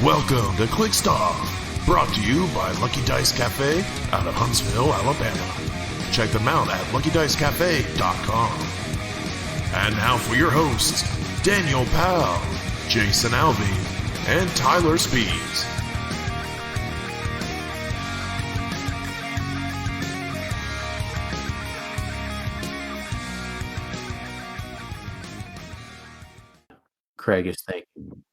Welcome to Clixed Off, brought to you by Lucky Dice Cafe out of Huntsville, Alabama. Check them out at LuckyDiceCafe.com. And now for your hosts, Daniel Powell, Jason Alvey, and Tylor Speeds. Craig is thinking.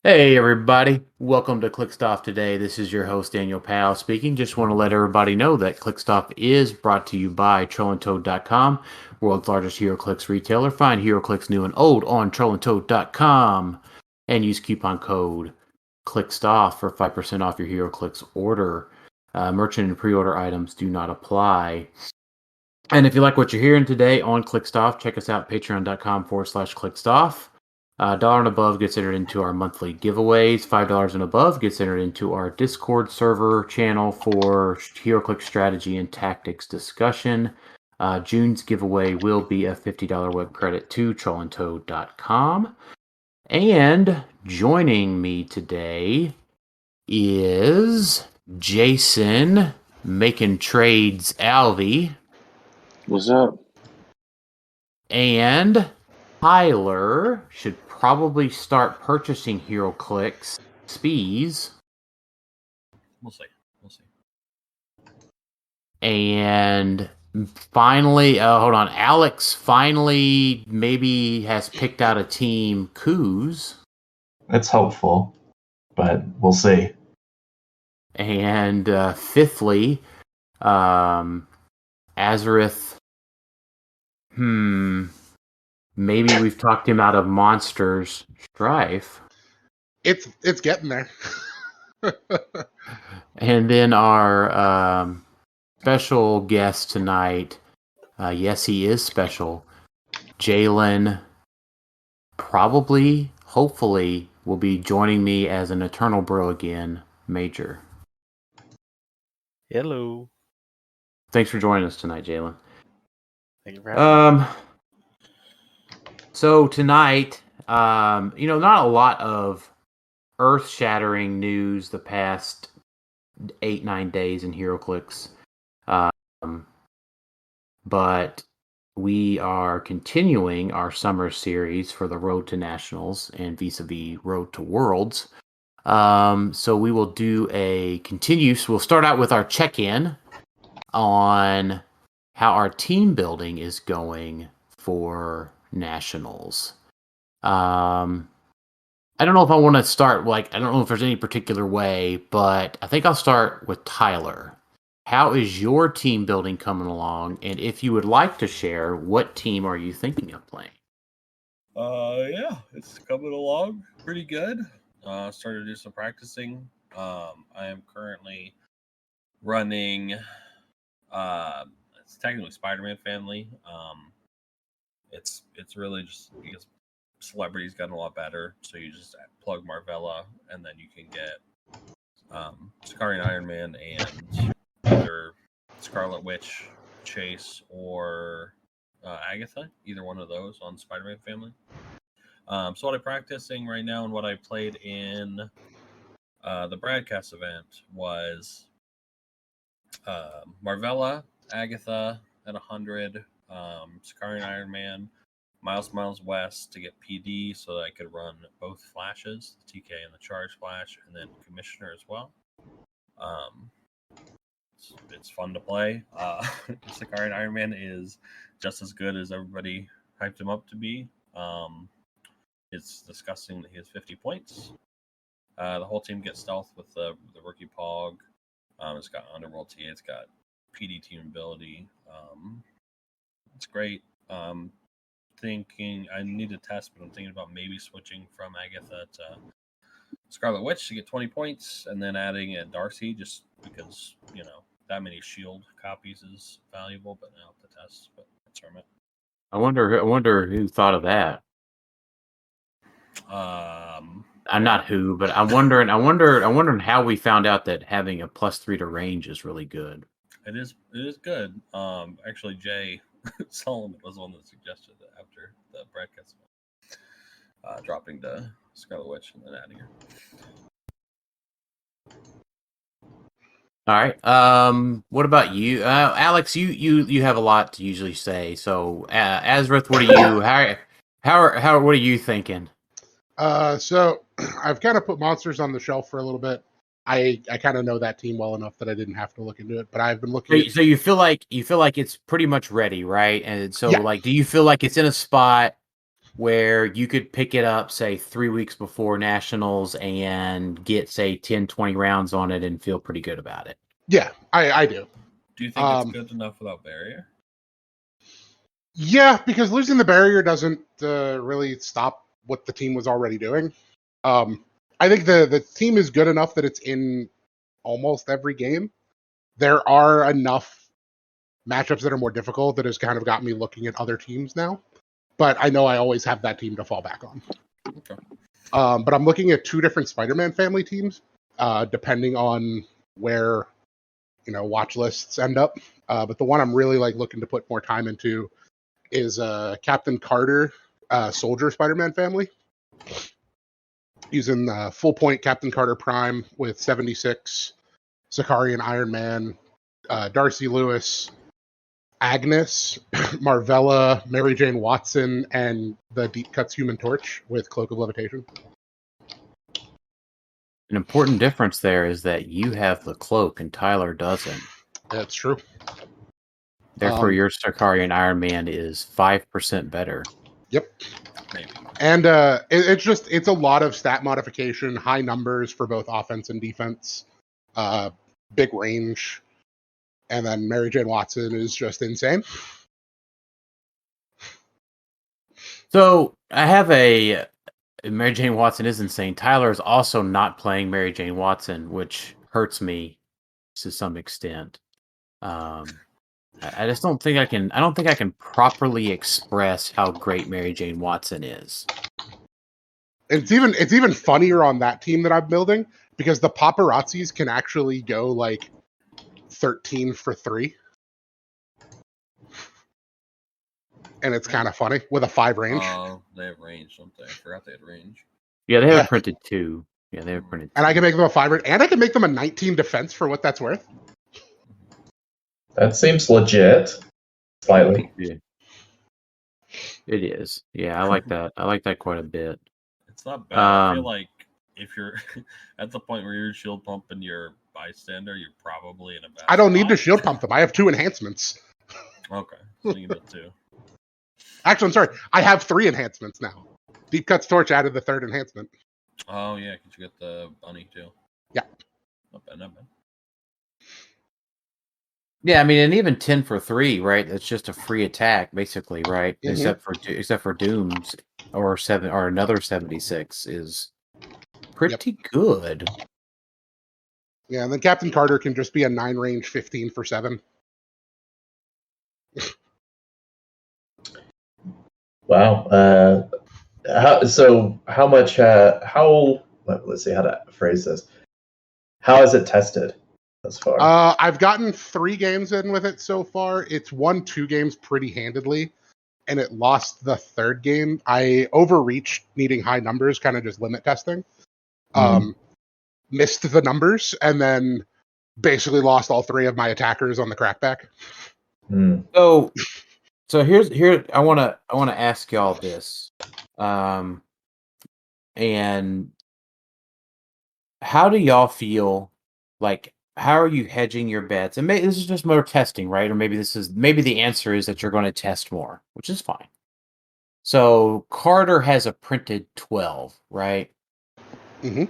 Hey everybody, welcome to Clixed Off today. This is your host Daniel Powell speaking. Just want to let everybody know that Clixed Off is brought to you by TrollandToad.com, world's largest HeroClix retailer. Find HeroClix new and old on TrollandToad.com and use coupon code CLIXEDOFF for 5% off your HeroClix order. Merchant and pre-order items do not apply. And if you like what you're hearing today on Clixed Off, check us out, patreon.com/ClixedOff. $1 and above gets entered into our monthly giveaways. $5 and above gets entered into our Discord server channel for HeroClix strategy and tactics discussion. June's giveaway will be a $50 web credit to TrollandToad.com. And joining me today is Jason, making trades Alvey. What's up? And Tylor should probably start purchasing HeroClix Spees. We'll see. And finally, hold on, Alex finally maybe has picked out a team, Coos. That's hopeful, but we'll see. And fifthly, Azareth. Maybe we've talked him out of Monsters Strife. It's getting there. And then our special guest tonight, yes, he is special. Jaylen probably, hopefully, will be joining me as an Eternal Bro again, Major. Hello. Thanks for joining us tonight, Jaylen. Thank you for having me. So tonight, not a lot of earth-shattering news the past 8-9 days in HeroClix, but we are continuing our summer series for the Road to Nationals and vis-a-vis Road to Worlds. So we will do we'll start out with our check-in on how our team building is going for Nationals. I don't know if I want to start, I don't know if there's any particular way, but I think I'll start with Tylor. How is your team building coming along? And if you would like to share, what team are you thinking of playing? Yeah, it's coming along pretty good. Started to do some practicing. I am currently running, it's technically Spider-Man family. It's really just because celebrities gotten a lot better, so you just plug Marvella, and then you can get Scarlet Iron Man and either Scarlet Witch, Chase, or Agatha, either one of those on Spider-Man family. So what I'm practicing right now and what I played in the Bradcast event was Marvella, Agatha at 100, Scarlet Iron Man, Miles West to get PD so that I could run both flashes, the TK and the charge flash, and then Commissioner as well. It's fun to play. Scarlet Iron Man is just as good as everybody hyped him up to be. It's disgusting that he has 50 points. The whole team gets stealth with the rookie Pog. It's got Underworld TA. It's got PD team ability. It's great. Thinking I need to test, but I'm thinking about maybe switching from Agatha to Scarlet Witch to get 20 points, and then adding a Darcy just because that many shield copies is valuable. But now to test, but that's where I'm at. I wonder who thought of that. I'm not who, but I'm wondering how we found out that having a +3 to range is really good. It is good. Actually, Jay Solomon was the one that suggested it after the Bradcast. dropping to Scarlet Witch and then out of here. All right. What about you, Alex? You have a lot to usually say. So, Azrith, what are you? What are you thinking? So I've kind of put monsters on the shelf for a little bit. I kind of know that team well enough that I didn't have to look into it, but I've been looking. So you feel like it's pretty much ready, right? And so, Yeah. like, do you feel like it's in a spot where you could pick it up, say, 3 weeks before Nationals and get, say, 10, 20 rounds on it and feel pretty good about it? Yeah, I do. Do you think it's good enough without barrier? Yeah, because losing the barrier doesn't really stop what the team was already doing. I think the team is good enough that it's in almost every game. There are enough matchups that are more difficult that has kind of got me looking at other teams now. But I know I always have that team to fall back on. Okay. But I'm looking at 2 different Spider-Man family teams, depending on where watch lists end up. But the one I'm really looking to put more time into is Captain Carter Soldier Spider-Man family, using full point Captain Carter Prime with 76, Sicarian Iron Man, Darcy Lewis, Agnes, Marvella, Mary Jane Watson, and the Deep Cuts Human Torch with Cloak of Levitation. An important difference there is that you have the cloak and Tylor doesn't. That's true. Therefore, your Sicarian Iron Man is 5% better. Yep. Maybe. And it's a lot of stat modification, high numbers for both offense and defense, big range, and then Mary Jane Watson is just insane. So I have Mary Jane Watson is insane. Tylor is also not playing Mary Jane Watson, which hurts me to some extent. I just don't think I can. I don't think I can properly express how great Mary Jane Watson is. It's even funnier on that team that I'm building because the paparazzis can actually go 13 for 3. And it's kind of funny with a 5 range. Oh, they have range, don't they? I forgot they had range. Yeah, they have printed 2. Yeah, they have printed 2. And I can make them a 5 range, and I can make them a 19 defense for what that's worth. That seems legit. Slightly. Yeah. It is. Yeah, I like that. I like that quite a bit. It's not bad. I feel like if you're at the point where you're shield pumping your bystander, you're probably in a bad I don't need spot. to shield pump them. I have 2 enhancements. Okay. So you need 2. Actually, I'm sorry. I have 3 enhancements now. Deep Cuts Torch added the 3rd enhancement. Oh, yeah, because you get the bunny, too. Yeah. Not bad, not bad. Yeah, I mean, and even 10 for 3, right? That's just a free attack, basically, right? Mm-hmm. Except for Dooms or another 76 is pretty good. Yeah, and then Captain Carter can just be a 9 range 15 for 7. Wow. How much? Let's see how to phrase this. How is it tested thus far? I've gotten 3 games in with it so far. It's won 2 games pretty handedly, and it lost the 3rd game. I overreached needing high numbers, kind of just limit testing. Missed the numbers, and then basically lost all 3 of my attackers on the crackback. So here I want to ask y'all this, and how do y'all feel? Like, how are you hedging your bets? And maybe this is just more testing, right? Or maybe the answer is that you're going to test more, which is fine. So Carter has a printed 12, right? Mm-hmm.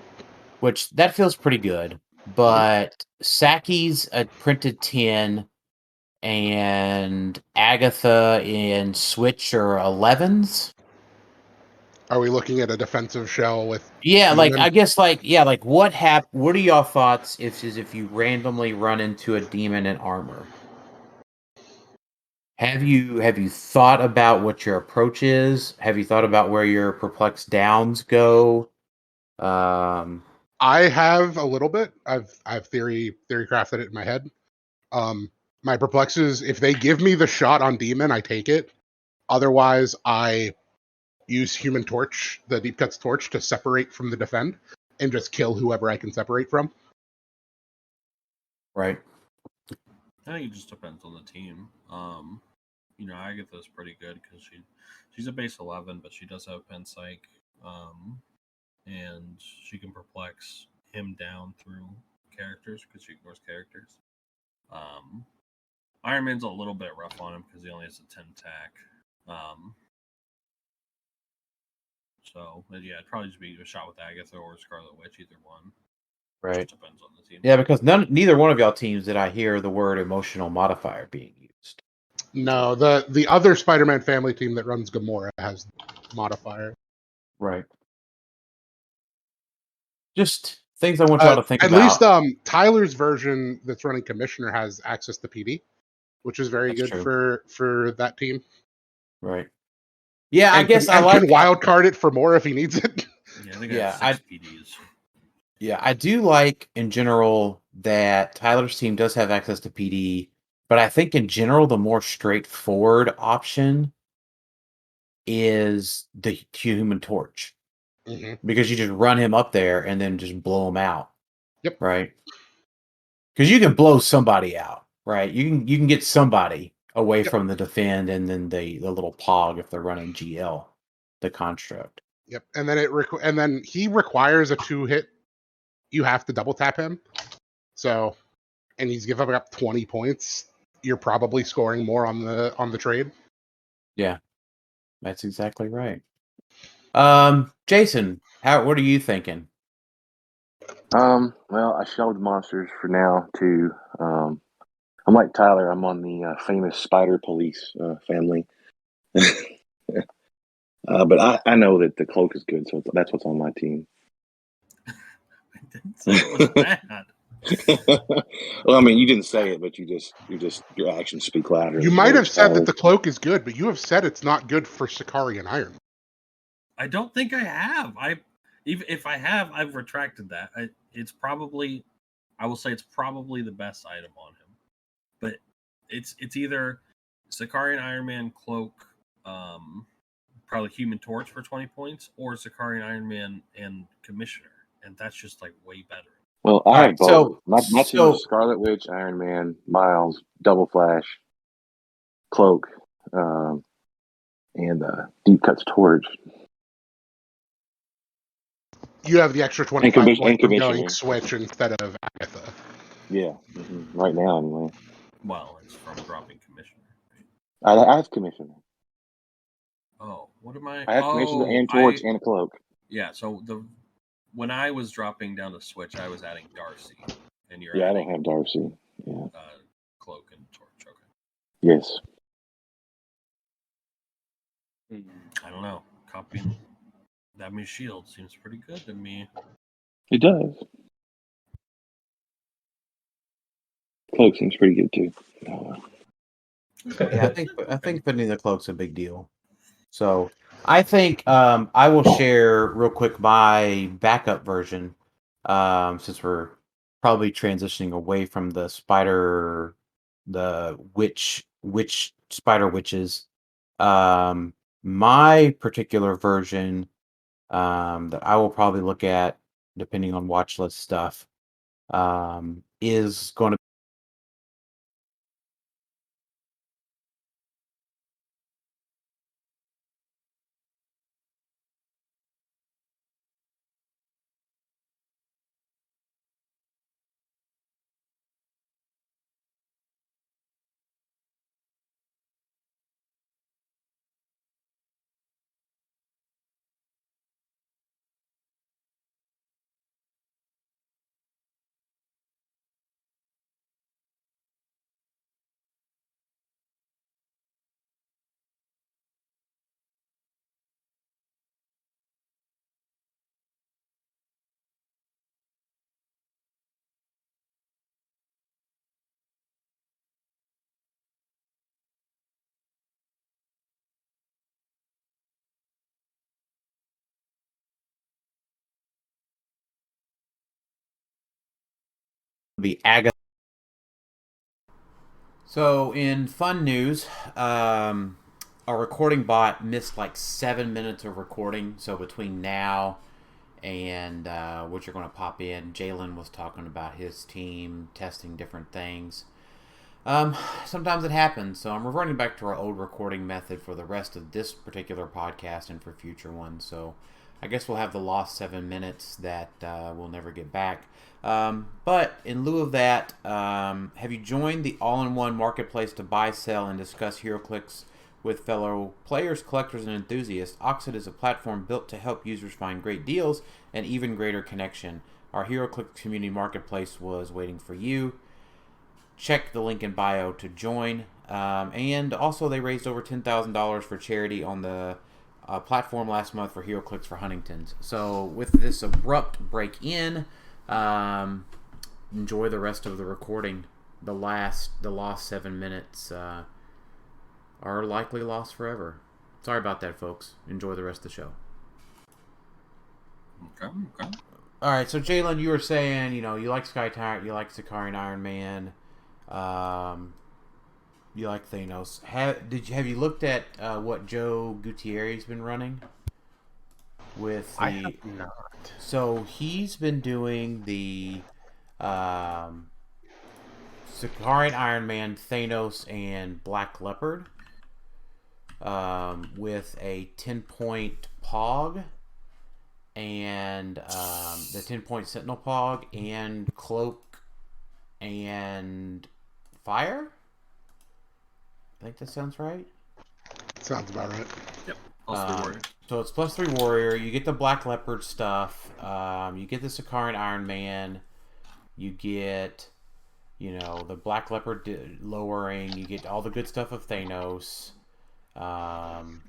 Which that feels pretty good, but Saki's a printed 10. And Agatha and Switch are 11s. Are we looking at a defensive shell with? Yeah, I guess what what are y'all thoughts if you randomly run into a demon in armor? Have you thought about what your approach is? Have you thought about where your perplexed downs go? I have a little bit. I've theory crafted it in my head. My perplexes, if they give me the shot on demon, I take it. Otherwise, I use Human Torch, the Deep Cuts Torch, to separate from the defend and just kill whoever I can separate from. Right. I think it just depends on the team. Agatha's pretty good because she's a base 11, but she does have pen psych, and she can perplex him down through characters because she ignores characters. Iron Man's a little bit rough on him because he only has a 10 attack. So it'd probably just be a shot with Agatha or Scarlet Witch, either one. Right. It just depends on the team. Yeah, because neither one of y'all teams did I hear the word emotional modifier being used. No, the other Spider-Man family team that runs Gamora has modifier. Right. Just things I want y'all to think at about. At least Tylor's version that's running Commissioner has access to PD, which is very good for that team. Right. Yeah, and I guess can wild card it for more if he needs it. Yeah, they got 6 PDs. Yeah, I do like in general that Tylor's team does have access to PD, but I think in general the more straightforward option is the Human Torch. Mm-hmm. Because you just run him up there and then just blow him out. Yep. Right? Because you can blow somebody out, right? You can get somebody away from the defend and then the little pog if they're running GL, the construct. Yep. And then and then he requires a 2-hit. You have to double tap him. So, and he's giving up 20 points. You're probably scoring more on the trade. Yeah. That's exactly right. Jason, what are you thinking? Well, I shelved monsters for now too. I'm like Tylor. I'm on the famous Spider Police family. But I know that the cloak is good, so that's what's on my team. I didn't say it was bad. Well, I mean, you didn't say it, but your actions speak louder. You might have said that the cloak is good, but you have said it's not good for Sicari and Iron. I don't think I have. If I have, I've retracted that. I will say it's probably the best item on him. But it's either Sicari and Iron Man cloak, probably Human Torch for 20 points, or Sicari and Iron Man and Commissioner, and that's just like way better. Well, I have both. My team is Scarlet Witch, Iron Man, Miles, Double Flash, Cloak, and Deep Cuts Torch. You have the extra 25 points of going Switch instead of Agatha. Yeah, right now anyway. Well, it's from dropping Commissioner. I have Commissioner. Oh, what am I? I have Commissioner and Torch and a Cloak. Yeah, so when I was dropping down to Switch, I was adding Darcy, and you're I don't have Darcy. Yeah, Cloak and Torch. Okay. Yes. I don't know. Copying that many shield seems pretty good to me. It does. Cloak seems pretty good too. Yeah, I think putting the cloak's a big deal. So I think I will share real quick my backup version, since we're probably transitioning away from the witch spider witches. My particular version that I will probably look at, depending on watch list stuff, is going to be Agatha. So in fun news, our recording bot missed like 7 minutes of recording. So between now and what you're going to pop in, Jaylen was talking about his team, testing different things. Sometimes it happens, so I'm reverting back to our old recording method for the rest of this particular podcast and for future ones. So I guess we'll have the lost 7 minutes that we'll never get back. But in lieu of that, have you joined the all-in-one marketplace to buy, sell, and discuss HeroClix with fellow players, collectors, and enthusiasts? Auxxit is a platform built to help users find great deals and even greater connection. Our HeroClix Community Marketplace was waiting for you. Check the link in bio to join. And also, they raised over $10,000 for charity on the platform last month for HeroClix for Huntington's. So with this abrupt break in, enjoy the rest of the recording. The lost 7 minutes are likely lost forever. Sorry about that, folks. Enjoy the rest of the show. Okay. All right, so Jaylen, you were saying, you like Sky Tyrant, you like Sicarian Iron Man, you like Thanos. Have you looked at what Joe Gutierrez's been running? I have not. So he's been doing the Sicarian Iron Man, Thanos, and Black Leopard with a 10-point Pog and the 10-point Sentinel Pog and Cloak and Fire? I think that sounds right. Sounds about right. Yep. Plus 3 warriors. So it's plus 3 warrior. You get the Black Leopard stuff. You get the Sicarian Iron Man. You get, the Black Leopard lowering. You get all the good stuff of Thanos. Am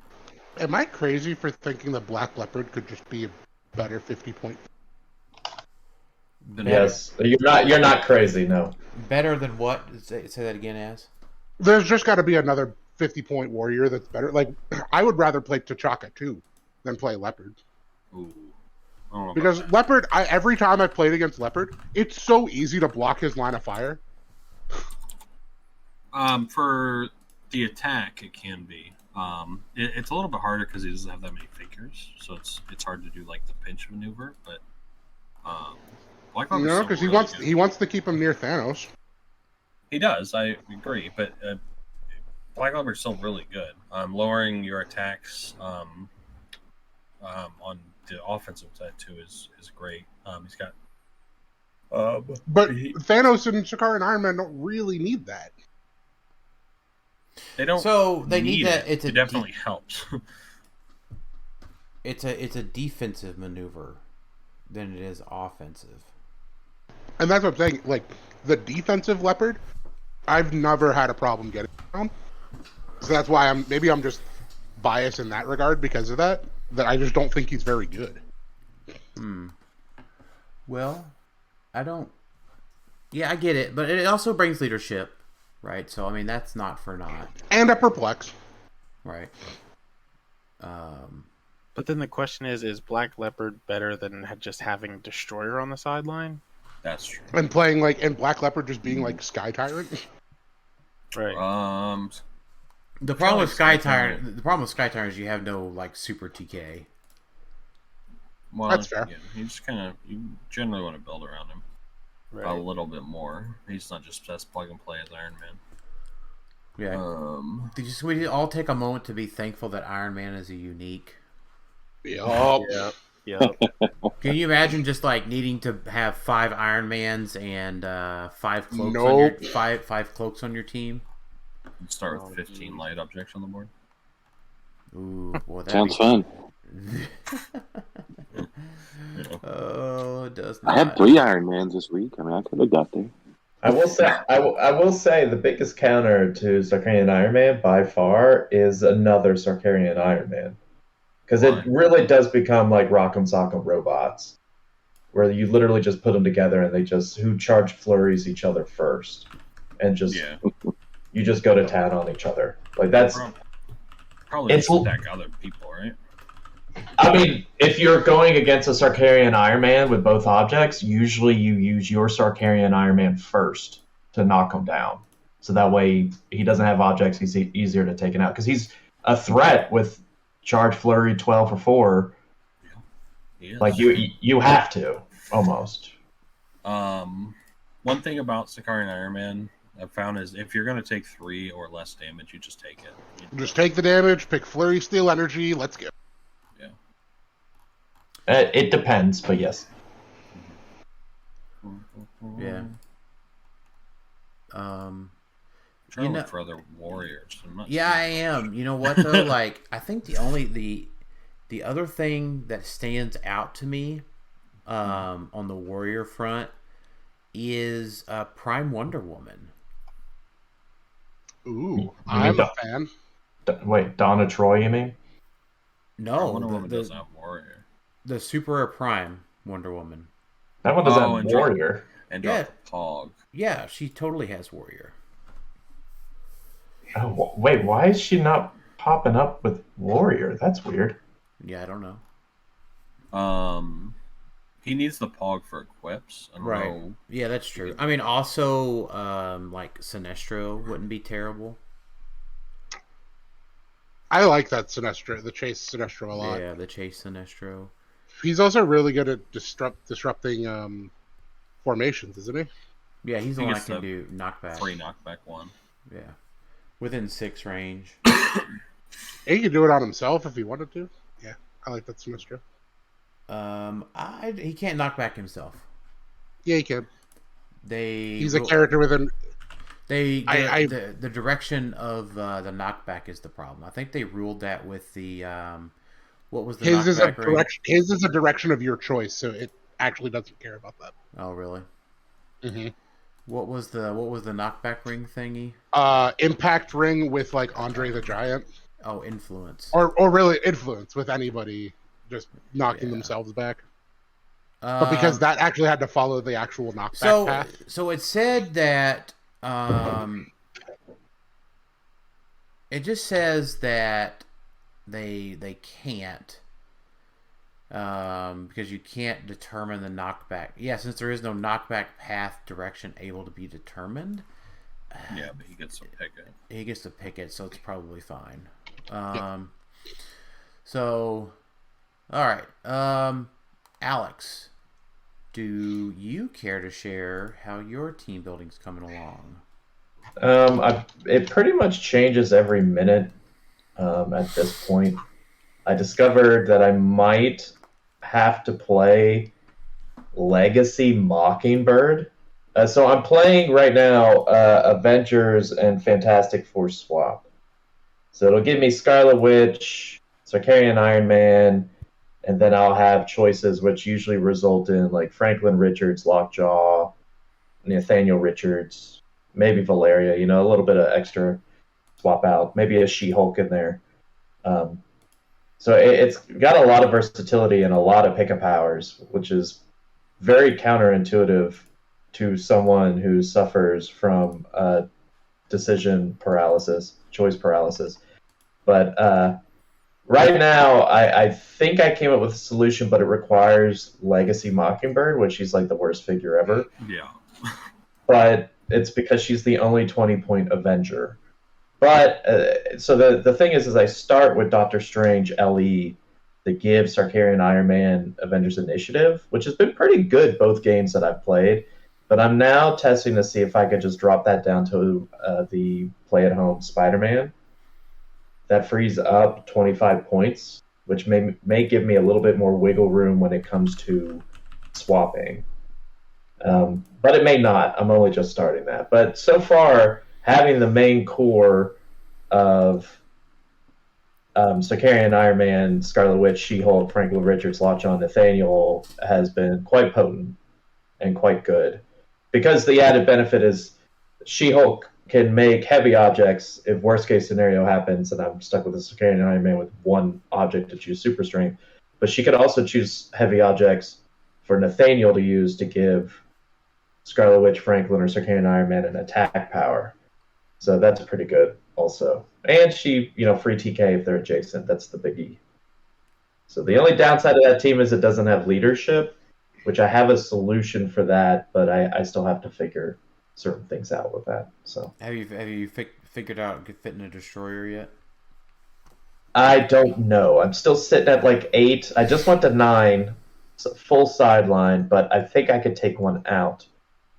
I crazy for thinking the Black Leopard could just be a better 50-point? Yes, you're not crazy. No. Better than what? Say that again, Az. There's just got to be another 50-point warrior that's better. Like, I would rather play T'Chaka too than play Leopard. Ooh. Because Leopard, every time I've played against Leopard, it's so easy to block his line of fire. For the attack, it can be. It's a little bit harder because he doesn't have that many figures, so it's hard to do like the pinch maneuver. But Black Leopard's no, because he wants to keep him near Thanos. He does, I agree, but Black Leopard's still really good. Lowering your attacks on the offensive side too is great. He's got, but Thanos and Sicarian Iron Man don't really need that. They don't. So they need that. It definitely helps. It's a defensive maneuver than it is offensive. And that's what I'm saying. Like the defensive Leopard, I've never had a problem getting down. So that's why I'm just biased in that regard because of that. That I just don't think he's very good. Well, I don't. Yeah, I get it, but it also brings leadership, right? So I mean, that's not for naught. And a perplex, right? But then the question is Black Leopard better than just having Destroyer on the sideline? That's true. And playing and Black Leopard just being like Sky Tyrant. Right. The problem with Sky Tyrant is you have no super TK. Well, that's fair. Yeah, you generally want to build around him a little bit more. He's not just best plug and play as Iron Man. Yeah. Did we all take a moment to be thankful that Iron Man is a unique? Yep. Can you imagine just needing to have 5 Iron Mans and 5 cloaks Nope. five cloaks on your team? Let's start with 15 light objects on the board. Ooh, boy, Sounds fun. Oh, it does not. I had 3 Iron Mans this week. I mean, I could have got there. I will say the biggest counter to Sicarian Iron Man by far is another Sicarian Iron Man. Because it really does become like Rock'em Sock'em Robots, where you literally just put them together and they who charge flurries each other first, and you just go to town on each other. Like that's probably just attack other people, right? I mean, if you're going against a Sicarian Iron Man with both objects, usually you use your Sicarian Iron Man first to knock him down, so that way he doesn't have objects. He's easier to take out because he's a threat with charge flurry 12 or 4. Yeah. Like you have to almost. One thing about Sicarian Iron Man I've found is if you're going to take 3 or less damage, you just take it. Just take the damage, pick Flurry, Steel Energy, let's go. Yeah. It depends, but yes. Yeah. I'm trying to look for other warriors. I am. You know what though? Like, I think the other thing that stands out to me on the warrior front is Prime Wonder Woman. Ooh, I'm a fan. Wait, Donna Troy, you mean? No, Wonder Woman doesn't have warrior. The Super Rare Prime Wonder Woman. That one doesn't have warrior. And drop the Pog. Yeah, she totally has warrior. Oh, wait, why is she not popping up with warrior? That's weird. Yeah, I don't know. He needs the Pog for equips. Right. Yeah, that's true. I mean, also, like Sinestro wouldn't be terrible. I like that Sinestro, the Chase Sinestro a lot. Yeah, the Chase Sinestro. He's also really good at disrupting formations, isn't he? Yeah, he's the one that can do knockback. 3 knockback 1. Yeah. Within 6 range. He could do it on himself if he wanted to. Yeah, I like that Sinestro. He can't knock back himself. Yeah, he can. He's a character with an. The direction of the knockback is the problem. I think they ruled that with the what was the his is a knockback ring? direction. His is a direction of your choice, so it actually doesn't care about that. Oh, really? Mm-hmm. What was the knockback ring thingy? Impact ring with like Andre the Giant. Oh, influence. Or really influence with anybody just knocking themselves back. But because that actually had to follow the actual knockback path. So it said that it just says that they can't because you can't determine the knockback. Yeah, since there is no knockback path direction able to be determined. Yeah, but he gets to pick it. He gets to pick it, so it's probably fine. So, all right. Alex, do you care to share how your team building's coming along? It pretty much changes every minute at this point. I discovered that I might have to play Legacy Mockingbird. So I'm playing right now Avengers and Fantastic Four swap. So it'll give me Scarlet Witch, Sicarian Iron Man, and then I'll have choices which usually result in like Franklin Richards, Lockjaw, Nathaniel Richards, maybe Valeria, a little bit of extra swap out, maybe a She-Hulk in there. So it's got a lot of versatility and a lot of pickup powers, which is very counterintuitive to someone who suffers from decision paralysis, choice paralysis. But right now, I think I came up with a solution, but it requires Legacy Mockingbird, which she's like the worst figure ever. Yeah. But it's because she's the only 20-point Avenger. But so the thing is I start with Doctor Strange LE to give Sicarian Iron Man Avengers Initiative, which has been pretty good both games that I've played. But I'm now testing to see if I could just drop that down to the play-at-home Spider-Man. That frees up 25 points, which may give me a little bit more wiggle room when it comes to swapping. But it may not. I'm only just starting that. But so far, having the main core of Sicarian Iron Man, Scarlet Witch, She-Hulk, Franklin Richards, Lockjaw, Nathaniel has been quite potent and quite good. Because the added benefit is She-Hulk can make heavy objects if worst case scenario happens and I'm stuck with a Sicarian Iron Man with one object to choose super strength. But she could also choose heavy objects for Nathaniel to use to give Scarlet Witch, Franklin, or Sicarian Iron Man an attack power. So that's pretty good also. And she, free TK if they're adjacent. That's the biggie. So the only downside of that team is it doesn't have leadership, which I have a solution for that, but I still have to figure certain things out with that. So have you figured out fit in a destroyer yet? I don't know. I'm still sitting at like 8. I just went to 9, so full sideline, but I think I could take one out.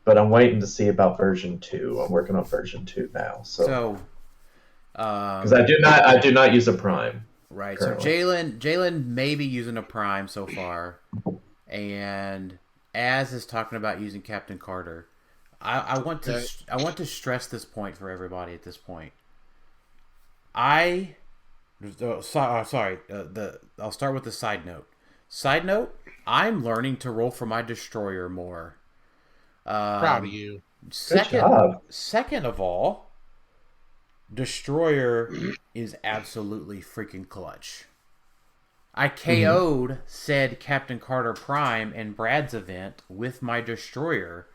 But I'm waiting to see about version 2. I'm working on version 2 now. So because I do not use a prime. Right. Currently. So Jaylen may be using a prime so far, and Az is talking about using Captain Carter. I want to stress this point for everybody at this point. I'll start with the side note. Side note: I'm learning to roll for my destroyer more. Proud of you. Second of all, destroyer is absolutely freaking clutch. I KO'd said Captain Carter Prime in Brad's event with my destroyer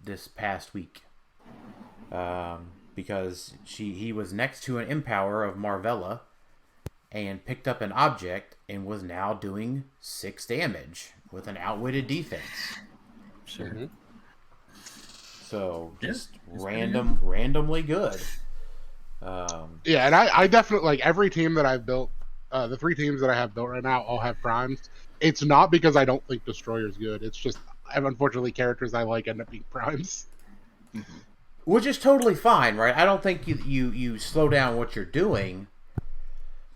this past week. Because he was next to an Empower of Marvella and picked up an object and was now doing 6 damage with an outwitted defense. Sure. So just randomly good. Yeah, and I definitely like every team that I've built. The 3 teams that I have built right now all have primes. It's not because I don't think Destroyer's good. It's just unfortunately characters I like end up being primes. Which is totally fine, right? I don't think you slow down what you're doing.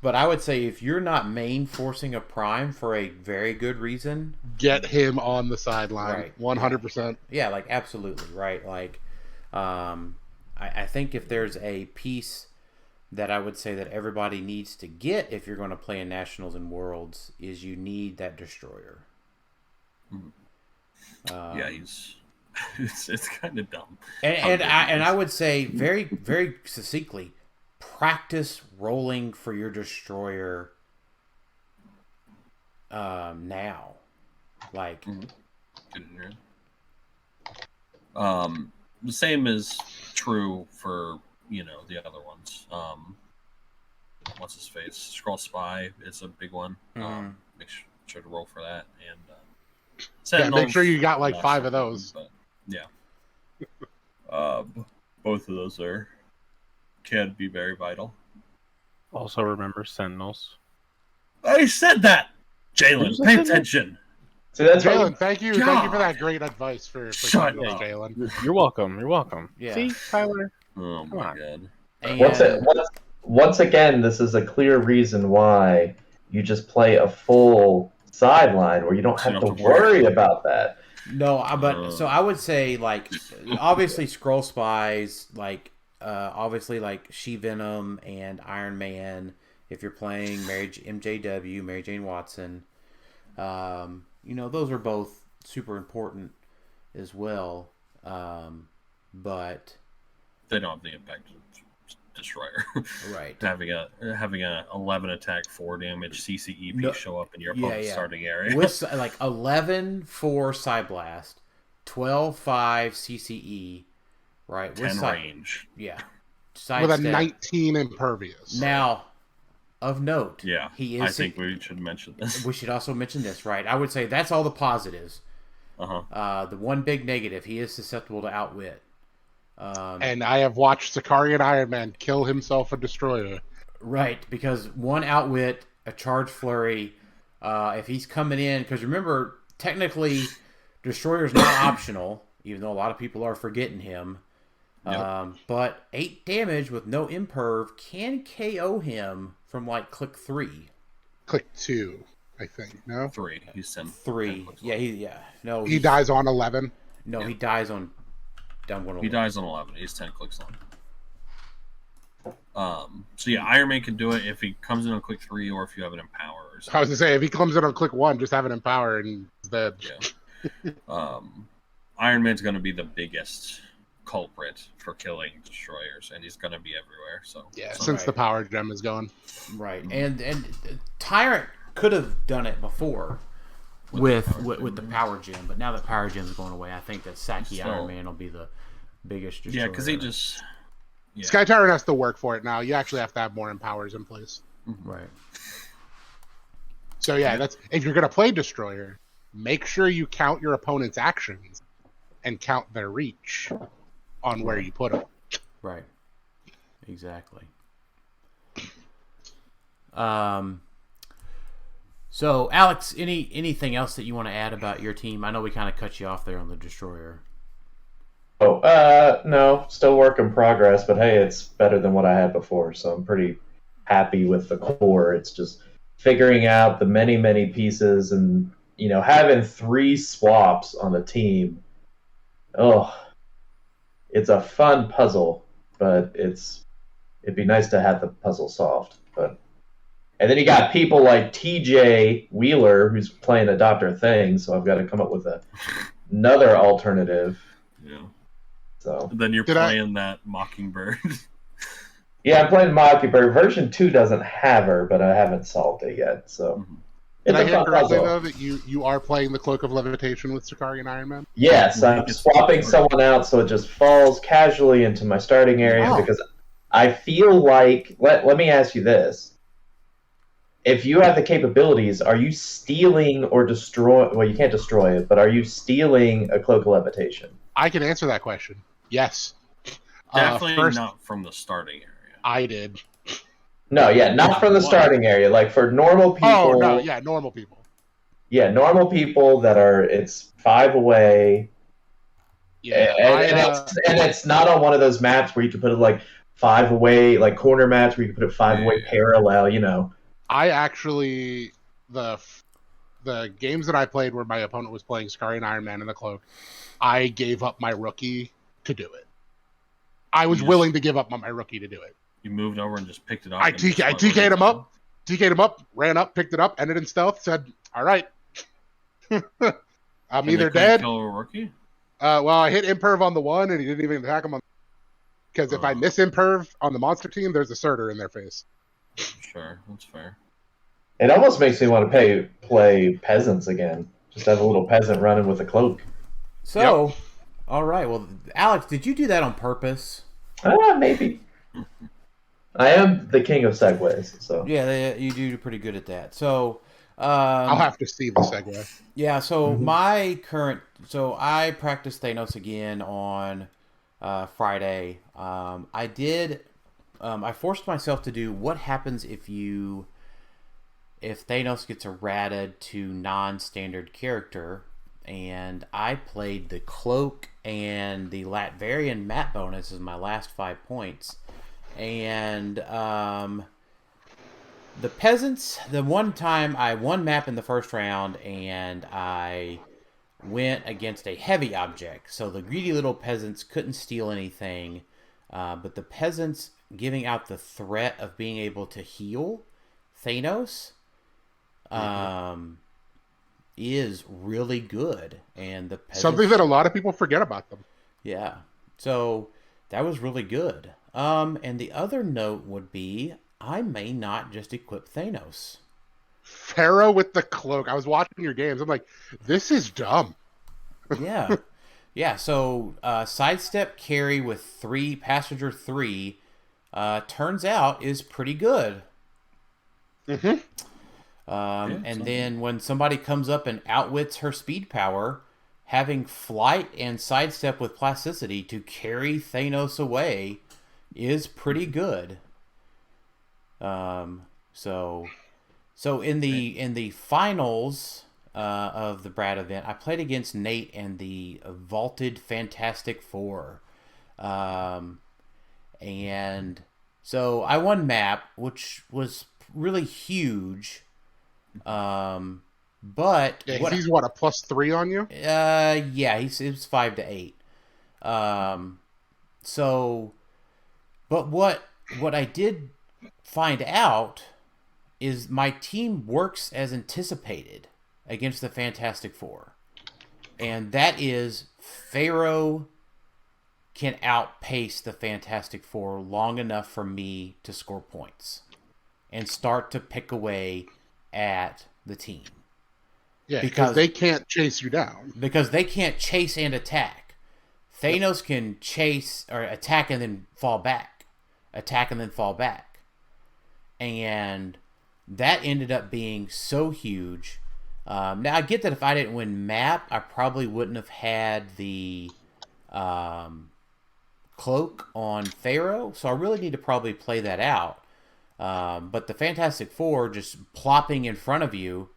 But I would say if you're not main forcing a prime for a very good reason, get him on the sideline, right. 100%. Yeah, like absolutely, right? Like, I think if there's a piece that I would say that everybody needs to get if you're going to play in Nationals and Worlds is you need that destroyer. Yeah, it's kind of dumb. And I would say very very succinctly, practice rolling for your destroyer now. Like the same is true for the other ones. What's his face? Scroll Spy is a big one. Make sure to roll for that, and Sentinels, make sure you got like 5 of those. But, yeah. Both of those can be very vital. Also remember Sentinels. I said that, Jaylen. Pay attention. See, that's Jaylen. Thank you for that great advice for Sentinels, Jaylen. You're welcome. Yeah. See, Tylor. Oh my god. And once again, this is a clear reason why you just play a full sideline where you don't have to worry about that. No, but so I would say like obviously Scroll Spies, like obviously like She-Venom and Iron Man. If you're playing MJW, Mary Jane Watson, those are both super important as well. But they don't have the impact of Destroyer. Right. having a 11 attack 4 damage CCE piece show up in your opponent's starting area. With like 11 for Psyblast, 12 5 CCE, right? 10 range. Yeah. With a 19 impervious. Now, of note, he is. I think we should mention this. We should also mention this, right? I would say that's all the positives. The one big negative, he is susceptible to outwit. And I have watched Sicarian Iron Man kill himself a destroyer. Right, because one outwit, a charge flurry, if he's coming in, because remember, technically, destroyer's not optional, even though a lot of people are forgetting him. But 8 damage with no imperv can KO him from like click 3. Click 2, I think. No? 3. He's 10. 3. No. He dies on 11. No, he dies on. He dies on 11. He's 10 clicks long. Iron Man can do it if he comes in on click 3 or if you have an Empower. Or something. I was gonna say if he comes in on click 1, just have an Empower and he's dead. Yeah. Iron Man's going to be the biggest culprit for killing destroyers, and he's going to be everywhere. So since the power gem is gone. Right, and Tyrant could have done it before. With the power gem, but now that power gem is going away, I think that Saki Iron Man will be the biggest destroyer. Yeah, because he just Sky Tyrant has to work for it now. You actually have to have more empowers in place. Right. So that's if you're gonna play destroyer, make sure you count your opponent's actions and count their reach on where you put them. Right. Exactly. So Alex, anything else that you want to add about your team? I know we kind of cut you off there on the Destroyer. Oh, no, still work in progress, but hey, it's better than what I had before, so I'm pretty happy with the core. It's just figuring out the many, many pieces and, having 3 swaps on the team. Oh, it's a fun puzzle, but it'd be nice to have the puzzle solved. And then you got people like TJ Wheeler, who's playing a Dr. Thing, so I've got to come up with another alternative. Yeah. So then you're playing that Mockingbird. Yeah, I'm playing Mockingbird. Version 2 doesn't have her, but I haven't solved it yet. So Did I hear correctly, though, that you are playing the Cloak of Levitation with Sakari and Iron Man? Yes, I'm swapping someone out so it just falls casually into my starting area because I feel like... Let me ask you this. If you have the capabilities, are you stealing or destroy... Well, you can't destroy it, but are you stealing a Cloak of Levitation? I can answer that question. Yes. Definitely not from the starting area. I did. No, yeah, not from the starting area. Like for normal people... Oh, no, yeah, normal people. Yeah, normal people that are... It's 5 away... Yeah, and it's not on one of those maps where you can put it like 5 away, like corner maps where you can put it 5 away parallel, I actually the games that I played where my opponent was playing Sakari and Iron Man in the Cloak, I gave up my rookie to do it. I was willing to give up my rookie to do it. You moved over and just picked it up. I TK'd him up, ran up, picked it up, ended in stealth, said, "All right, I'm either dead." Kill a rookie? Well, I hit imperv on the one, and he didn't even attack him on. Because if I miss imperv on the monster team, there's a Surtur in their face. Sure, that's fair. It almost makes me want to play peasants again. Just have a little peasant running with a cloak. So, all right. Well, Alex, did you do that on purpose? Maybe. I am the king of segues, so yeah, you do pretty good at that. So, I'll have to see the segue. Yeah. So I practiced Thanos again on Friday. I forced myself to do what happens if Thanos gets errated to non-standard character, and I played the Cloak and the Latverian map bonus as my last 5 points. And the peasants, the one time I won map in the first round, and I went against a heavy object. So the greedy little peasants couldn't steal anything, but the peasants giving out the threat of being able to heal Thanos is really good. And the peasants, something that a lot of people forget about them. Yeah. So that was really good. And the other note would be, I may not just equip Thanos. Pharaoh with the cloak. I was watching your games. I'm like, this is dumb. Yeah. Yeah, so sidestep carry with 3, passenger 3, turns out is pretty good. Mm-hmm. And then when somebody comes up and outwits her speed power, having flight and sidestep with plasticity to carry Thanos away is pretty good. So in the finals of the Brad event, I played against Nate and the Vaulted Fantastic Four, and so I won map, which was really huge. But he's what, a +3 on you? Yeah, it's 5 to 8. So, but what I did find out is my team works as anticipated against the Fantastic Four, and that is Pharaoh can outpace the Fantastic Four long enough for me to score points and start to pick away at the team. Yeah, because they can't chase you down. Because they can't chase and attack. Thanos can chase or attack and then fall back. Attack and then fall back. And that ended up being so huge. Now, I get that if I didn't win map, I probably wouldn't have had the cloak on Pharaoh. So I really need to probably play that out. But the Fantastic Four just plopping in front of you,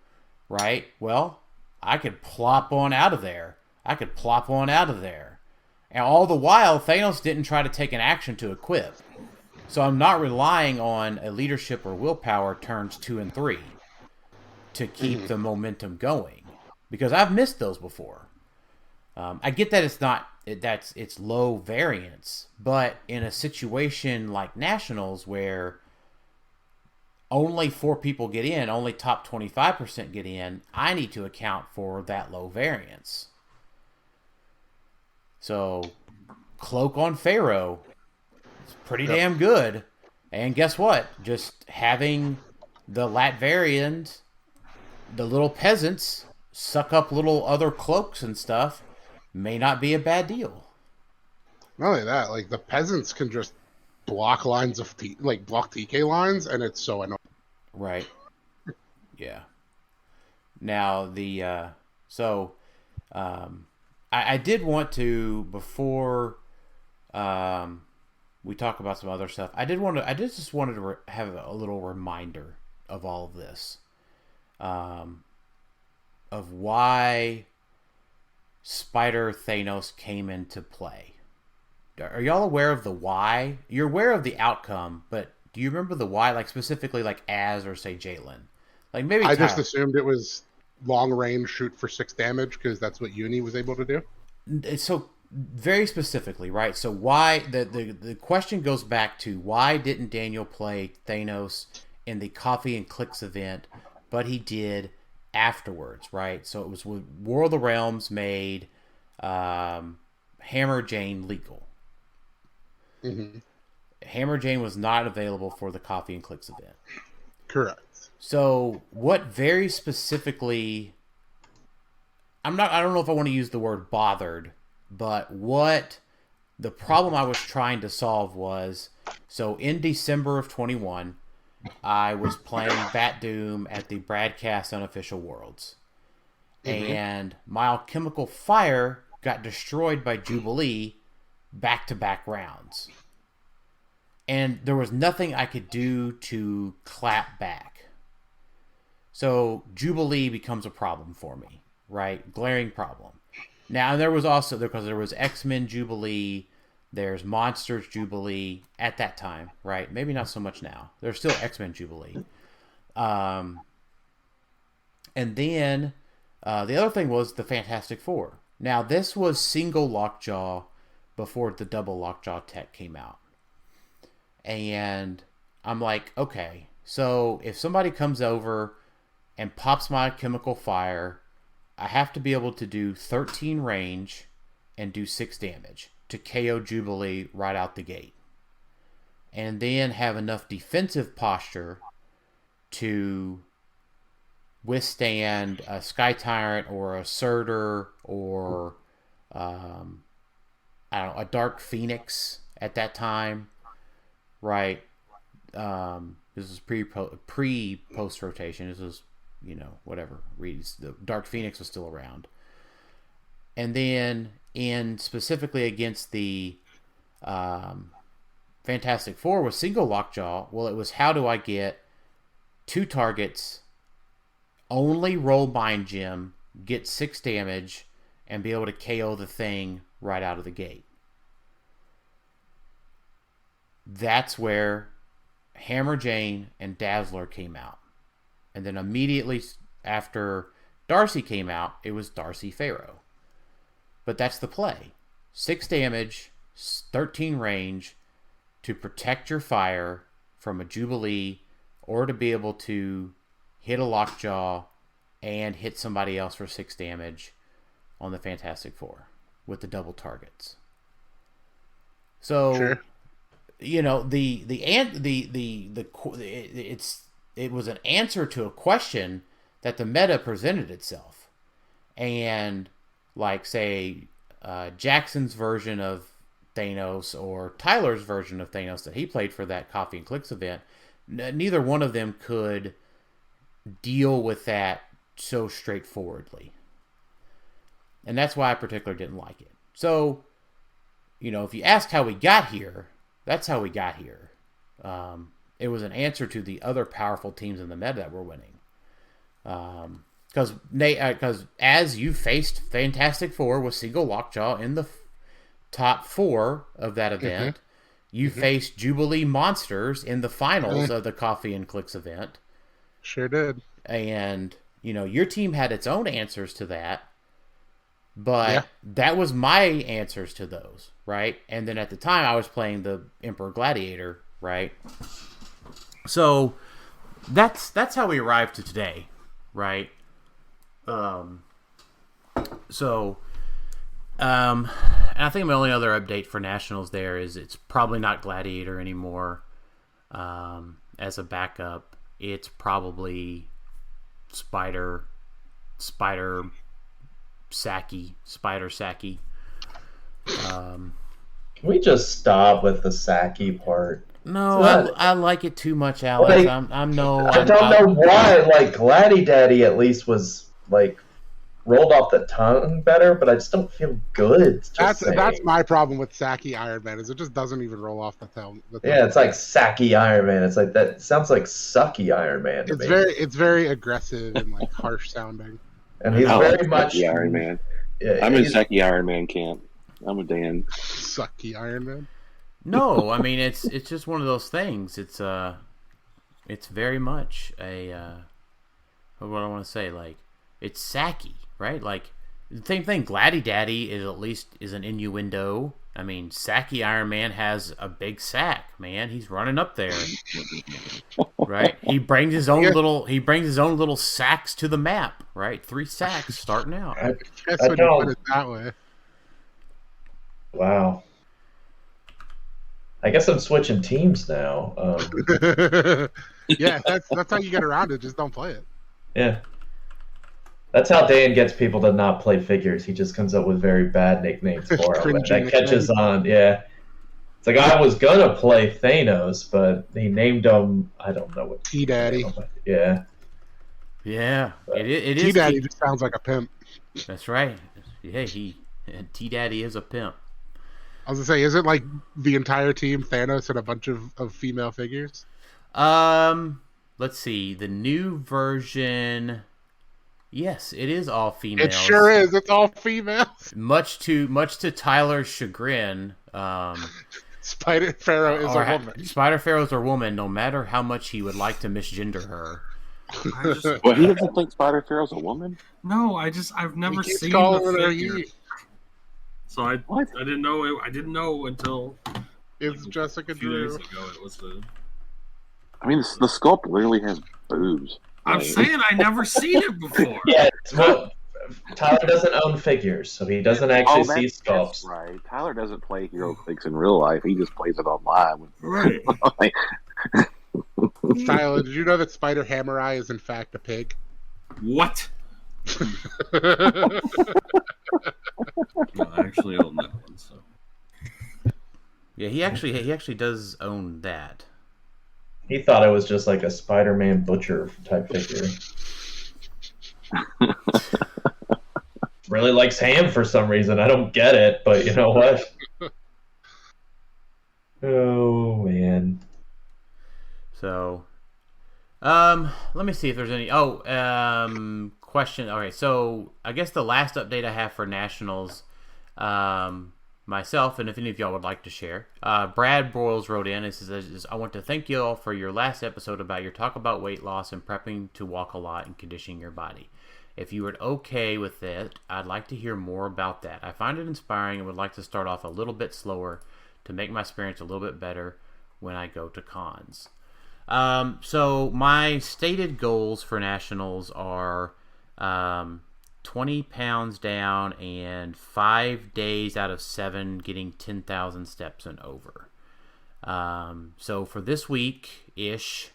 right? Well, I could plop on out of there. I could plop on out of there. And all the while, Thanos didn't try to take an action to equip. So I'm not relying on a leadership or willpower turns 2 and 3 to keep the momentum going. Because I've missed those before. I get that it's low variance, but in a situation like Nationals where only 4 people get in, only top 25% get in, I need to account for that low variance. So, Cloak on Pharaoh is pretty damn good. And guess what? Just having the Latvarians, the little peasants, suck up little other cloaks and stuff may not be a bad deal. Not only that, like the peasants can just block lines of block TK lines, and it's so annoying. Right. Yeah. Now I did want to, before we talk about some other stuff, I just wanted to have a little reminder of all of this, of why Spider Thanos came into play. Are y'all aware of the why? You're aware of the outcome, but do you remember the why? Like specifically, like Az or say Jaylen. Like maybe I just assumed it was long range, shoot for 6 damage because that's what Uni was able to do. So very specifically, right? So why the question goes back to why didn't Daniel play Thanos in the Coffee and Clicks event, but he did afterwards, right? So it was when War of the Realms made Hammer Jane legal. Mm-hmm. Hammer Jane was not available for the Coffee and Clicks event. Correct. So what very specifically, I don't know if I want to use the word bothered, but what the problem I was trying to solve was, so in December of 21, I was playing Bat Doom at the Bradcast Unofficial Worlds. Mm-hmm. And my Alchemical Fire got destroyed by Jubilee back-to-back rounds. And there was nothing I could do to clap back. So Jubilee becomes a problem for me, right? Glaring problem. Now, there was also, because there was X-Men Jubilee, there's Monsters Jubilee at that time, right? Maybe not so much now. There's still X-Men Jubilee. And then the other thing was the Fantastic Four. Now, this was single Lockjaw before the double Lockjaw tech came out. And I'm like, okay, so if somebody comes over and pops my Chemical Fire, I have to be able to do 13 range and do 6 damage to KO Jubilee right out the gate. And then have enough defensive posture to withstand a Sky Tyrant or a Surtur or I don't know, a Dark Phoenix at that time. Right. This is pre-post rotation. This was, whatever. The Dark Phoenix was still around. And then specifically against the Fantastic Four was single Lockjaw. Well, it was how do I get 2 targets, only roll Mind Gem, get 6 damage, and be able to KO the thing right out of the gate. That's where Hammer Jane and Dazzler came out. And then immediately after Darcy came out, it was Darcy Pharaoh. But that's the play. 6 damage, 13 range to protect your fire from a Jubilee or to be able to hit a Lockjaw and hit somebody else for 6 damage on the Fantastic Four with the double targets. So... Sure. It was an answer to a question that the meta presented itself, and like say Jackson's version of Thanos or Tylor's version of Thanos that he played for that Coffee and Clicks event, neither one of them could deal with that so straightforwardly, and that's why I particularly didn't like it. So, if you ask how we got here. That's how we got here. it was an answer to the other powerful teams in the meta that were winning. Because as you faced Fantastic Four with single Lockjaw in the top 4 of that event, you faced Jubilee Monsters in the finals of the Coffee and Clicks event. Sure did. And, your team had its own answers to that, but that was my answers to those, right? And then at the time, I was playing the Emperor Gladiator, right? So that's how we arrived to today, right? And I think my only other update for Nationals there is it's probably not Gladiator anymore. As a backup, it's probably Spider Saki. Can we just stop with the Saki part? No, I like it too much, Alex. Like, I don't know why. Like Gladdy Daddy at least was like rolled off the tongue better, but I just don't feel good. That's my problem with Saki Iron Man is it just doesn't even roll off the tongue. Yeah, it's like Saki Iron Man. It's like that sounds like Sucky Iron Man. It's very aggressive and like harsh sounding. And he's very much Sucky Iron Man. Yeah, I'm in Sucky Iron Man camp. I'm a Dan. Sucky Iron Man. No, I mean it's just one of those things. It's very much a what I want to say, like it's sacky, right? Like the same thing. Gladdy Daddy is an innuendo. I mean, Sacky Iron Man has a big sack, man. He's running up there, right? He brings his own little sacks to the map, right? 3 sacks starting out. I guess when you put it that way. Wow. I guess I'm switching teams now. Yeah, that's how you get around it. Just don't play it. Yeah. That's how Dan gets people to not play figures. He just comes up with very bad nicknames for them. That catches on, yeah. It's like, I was going to play Thanos, but he named him, I don't know what. T-Daddy. Yeah. Yeah. It is. T-Daddy just sounds like a pimp. That's right. Yeah, T-Daddy is a pimp. I was going to say, is it like the entire team, Thanos, and a bunch of female figures? Let's see. The new version... Yes, it is all females. It sure is. It's all females. Much to Tylor's chagrin. Spider Pharaoh is a woman. Spider Pharaoh's a woman, no matter how much he would like to misgender her. Well, he doesn't think Spider Pharaoh's a woman? No, I've never seen the figure. So I didn't know. I didn't know until it's Jessica Drew. Days ago. It was the. I mean, the sculpt literally has boobs. I'm saying I never seen it before. Yeah, well, Tylor doesn't own figures, so he doesn't actually see sculpts. That's right. Tylor doesn't play HeroClix in real life. He just plays it online. Right. Tylor, did you know that Spider Hammer Eye is in fact a pig? What? No, I actually own that one. So. Yeah, he actually does own that. He thought it was just like a Spider-Man butcher type figure. Really likes ham for some reason. I don't get it, but you know what? Oh, man. So, let me see if there's any... question. Okay, so I guess the last update I have for Nationals... myself, and if any of y'all would like to share. Brad Broyles wrote in and says, I want to thank you all for your last episode about your talk about weight loss and prepping to walk a lot and conditioning your body. If you were okay with it, I'd like to hear more about that. I find it inspiring and would like to start off a little bit slower to make my experience a little bit better when I go to cons. So my stated goals for Nationals are 20 pounds down and 5 days out of 7 getting 10,000 steps and over. So for this week-ish,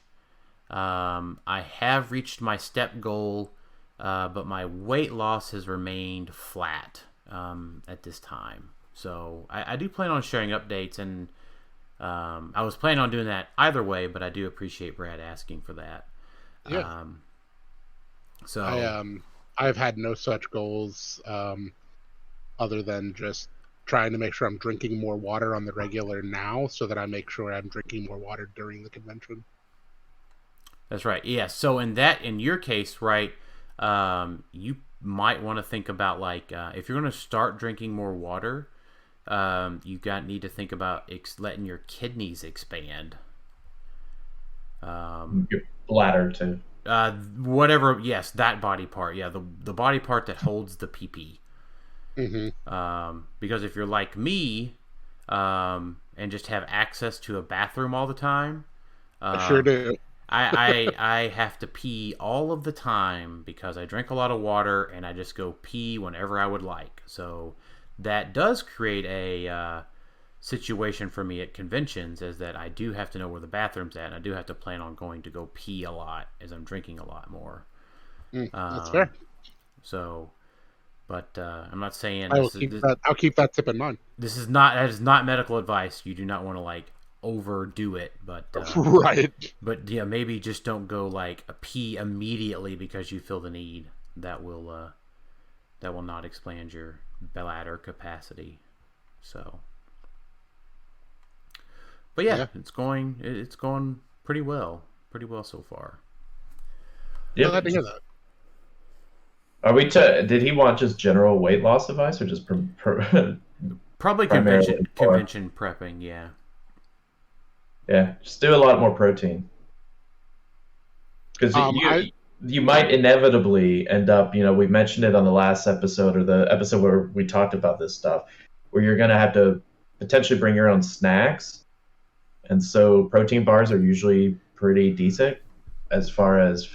I have reached my step goal, but my weight loss has remained flat at this time. So I do plan on sharing updates, and I was planning on doing that either way, but I do appreciate Brad asking for that. Yeah. I've had no such goals other than just trying to make sure I'm drinking more water on the regular now so that I make sure I'm drinking more water during the convention. That's right. Yeah. So in your case, right, you might want to think about like if you're going to start drinking more water, you need to think about letting your kidneys expand. Your bladder too. Whatever. Yes, that body part. Yeah, the body part that holds the pee-pee. Because if you're like me, and just have access to a bathroom all the time, I sure do. I have to pee all of the time because I drink a lot of water and I just go pee whenever I would like. So that does create a situation for me at conventions, is that I do have to know where the bathroom's at, and I do have to plan on going to go pee a lot as I'm drinking a lot more. That's fair. So, but I'm not saying I'll keep that tip in mind. That is not medical advice. You do not want to like overdo it, but right. But yeah, maybe just don't go like a pee immediately because you feel the need. That will not expand your bladder capacity. So, but yeah, it's going pretty well so far. Yeah, glad to hear that. Are we? Did he want just general weight loss advice, or just probably convention prepping? Yeah. Yeah, just do a lot more protein. Because you might inevitably end up, we mentioned it on the last episode, or the episode where we talked about this stuff, where you're going to have to potentially bring your own snacks. And so protein bars are usually pretty decent as far as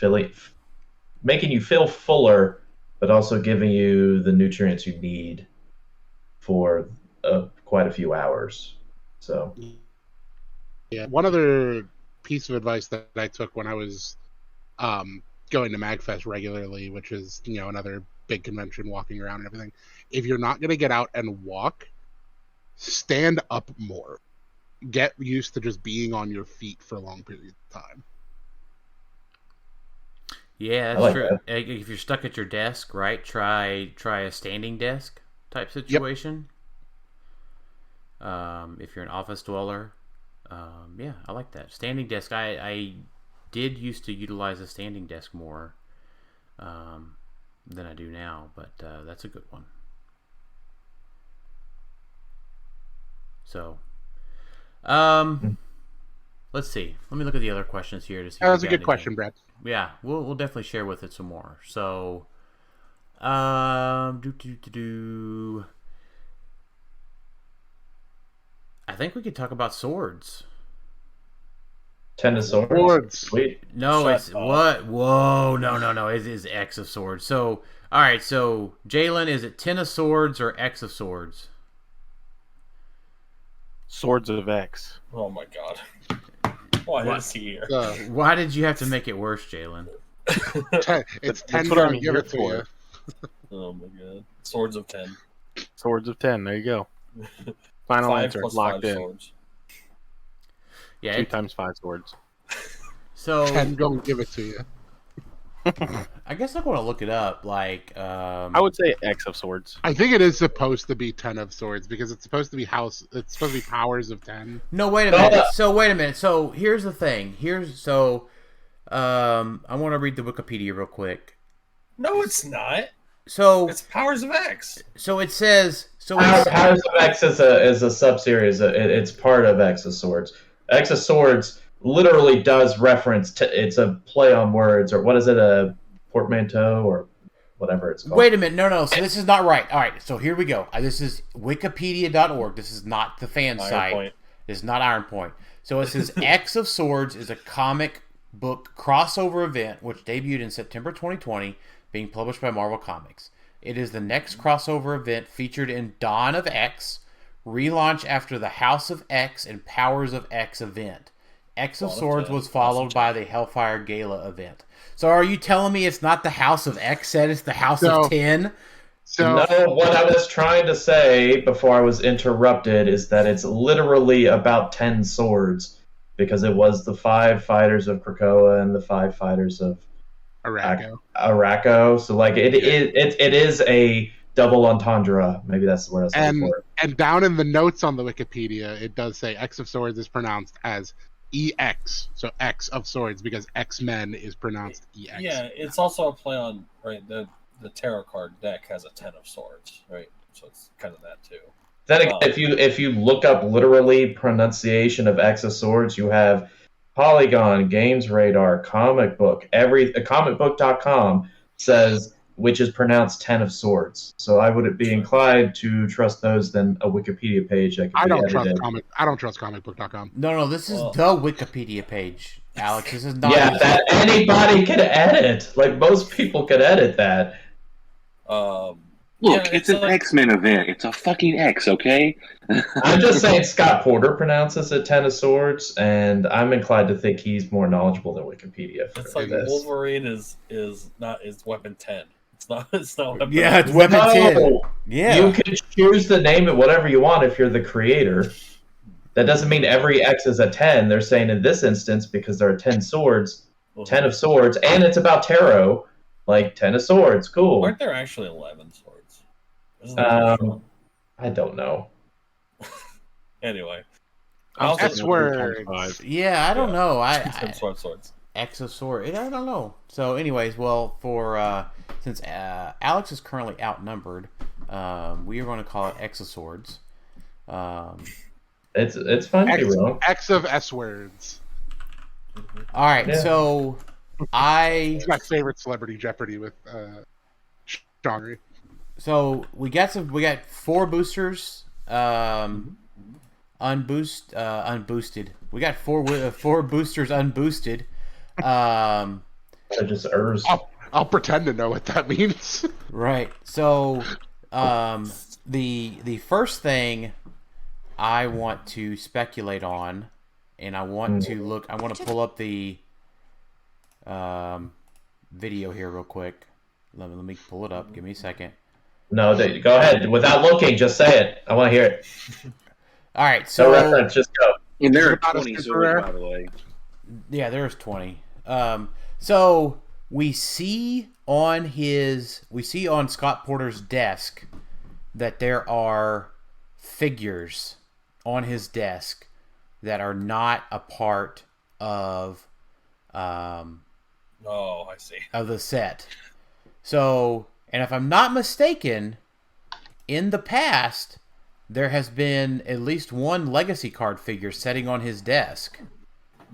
making you feel fuller, but also giving you the nutrients you need for quite a few hours. So... Yeah, one other piece of advice that I took when I was going to MagFest regularly, which is, another big convention, walking around and everything. If you're not going to get out and walk, stand up more. Get used to just being on your feet for long periods of time. Yeah, that's true. If you're stuck at your desk, right, try a standing desk type situation. Yep. If you're an office dweller. Yeah, I like that. Standing desk. I did used to utilize a standing desk more than I do now, but that's a good one. So, let's see. Let me look at the other questions here to see. That was a good question, Brad. Yeah, we'll definitely share with it some more. So, I think we could talk about swords. 10 of swords. Sweet. No, it's what? Whoa, no. It is X of swords. So, all right. So, Jaylen, is it 10 of swords or X of swords? Swords of X. Oh my god. Why is he here? Why did you have to make it worse, Jaylen? It's 10. What I'm give it to you. Oh my god. Swords of 10. Swords of 10. There you go. Final answer locked in. Swords. Yeah, 2 times 5 swords. So 10, go and give it to you. I guess I'm going to look it up. Like, I would say X of swords. I think it is supposed to be 10 of swords because it's supposed to be It's supposed to be powers of 10. No, wait a minute. So here's the thing. I want to read the Wikipedia real quick. No, it's not. So it's Powers of X. So it says. Powers of X is a sub-series. It's part of X of Swords. X of Swords literally does reference it's a play on words, or what is it, a portmanteau or whatever it's called. Wait a minute, no. So this is not right. All right, so here we go. This is Wikipedia.org. This is not the fan site. Point. This is not Iron Point. So it says X of Swords is a comic book crossover event which debuted in September 2020, being published by Marvel Comics. It is the next crossover event featured in Dawn of X, relaunch after the House of X and Powers of X event. X of Swords was followed by the Hellfire Gala event. So are you telling me it's not the House of X set, it's the House of 10? No, what I was trying to say before I was interrupted is that it's literally about 10 swords, because it was the 5 fighters of Krakoa and the 5 fighters of Araco. So like it is a double entendre. Maybe that's the word I was looking for. And down in the notes on the Wikipedia, it does say X of Swords is pronounced as EX, so X of Swords, because X-Men is pronounced EX. Yeah, it's also a play on, right, the tarot card deck has a 10 of Swords, right? So it's kind of that too. Then again, if you look up literally pronunciation of X of Swords, you have Polygon, Games Radar, Comic Book, comicbook.com says which is pronounced 10 of Swords. So I would be inclined to trust those than a Wikipedia page that can be edited. I don't trust comicbook.com. No, this is the Wikipedia page, Alex. This is not. Yeah, that anybody can edit. Like, most people can edit that. Look, it's an X-Men event. It's a fucking X, okay? I'm just saying Scott Porter pronounces it 10 of Swords, and I'm inclined to think he's more knowledgeable than Wikipedia. It's like this. Wolverine is weapon 10. It's not weapon. Yeah, it's weapon 10. Yeah, you can choose to name it whatever you want if you're the creator. That doesn't mean every X is a 10. They're saying in this instance, because there are 10 swords, 10 of Swords, and it's about tarot, like 10 of Swords. Cool. Aren't there actually 11 swords? I don't know. Anyway, X word. Yeah, I don't know. Swords. X of Sword. I don't know. So, anyways, well, for since Alex is currently outnumbered, we are going to call it X of Swords. It's fun to be wrong. X of S words. All right, so it's my favorite Celebrity Jeopardy with Sean. So we got 4 boosters, unboosted. We got 4 boosters unboosted. So just Urs. I'll pretend to know what that means. Right. So the first thing I want to speculate on, and I want to pull up the video here real quick. Let me pull it up. Give me a second. No, go ahead. Without looking, just say it. I want to hear it. All right. So no reference, just go. And there are 20 swords, by the way. Yeah, there's 20. So we see on Scott Porter's desk that there are figures on his desk that are not a part of I see. Of the set. So, and if I'm not mistaken, in the past there has been at least one legacy card figure sitting on his desk.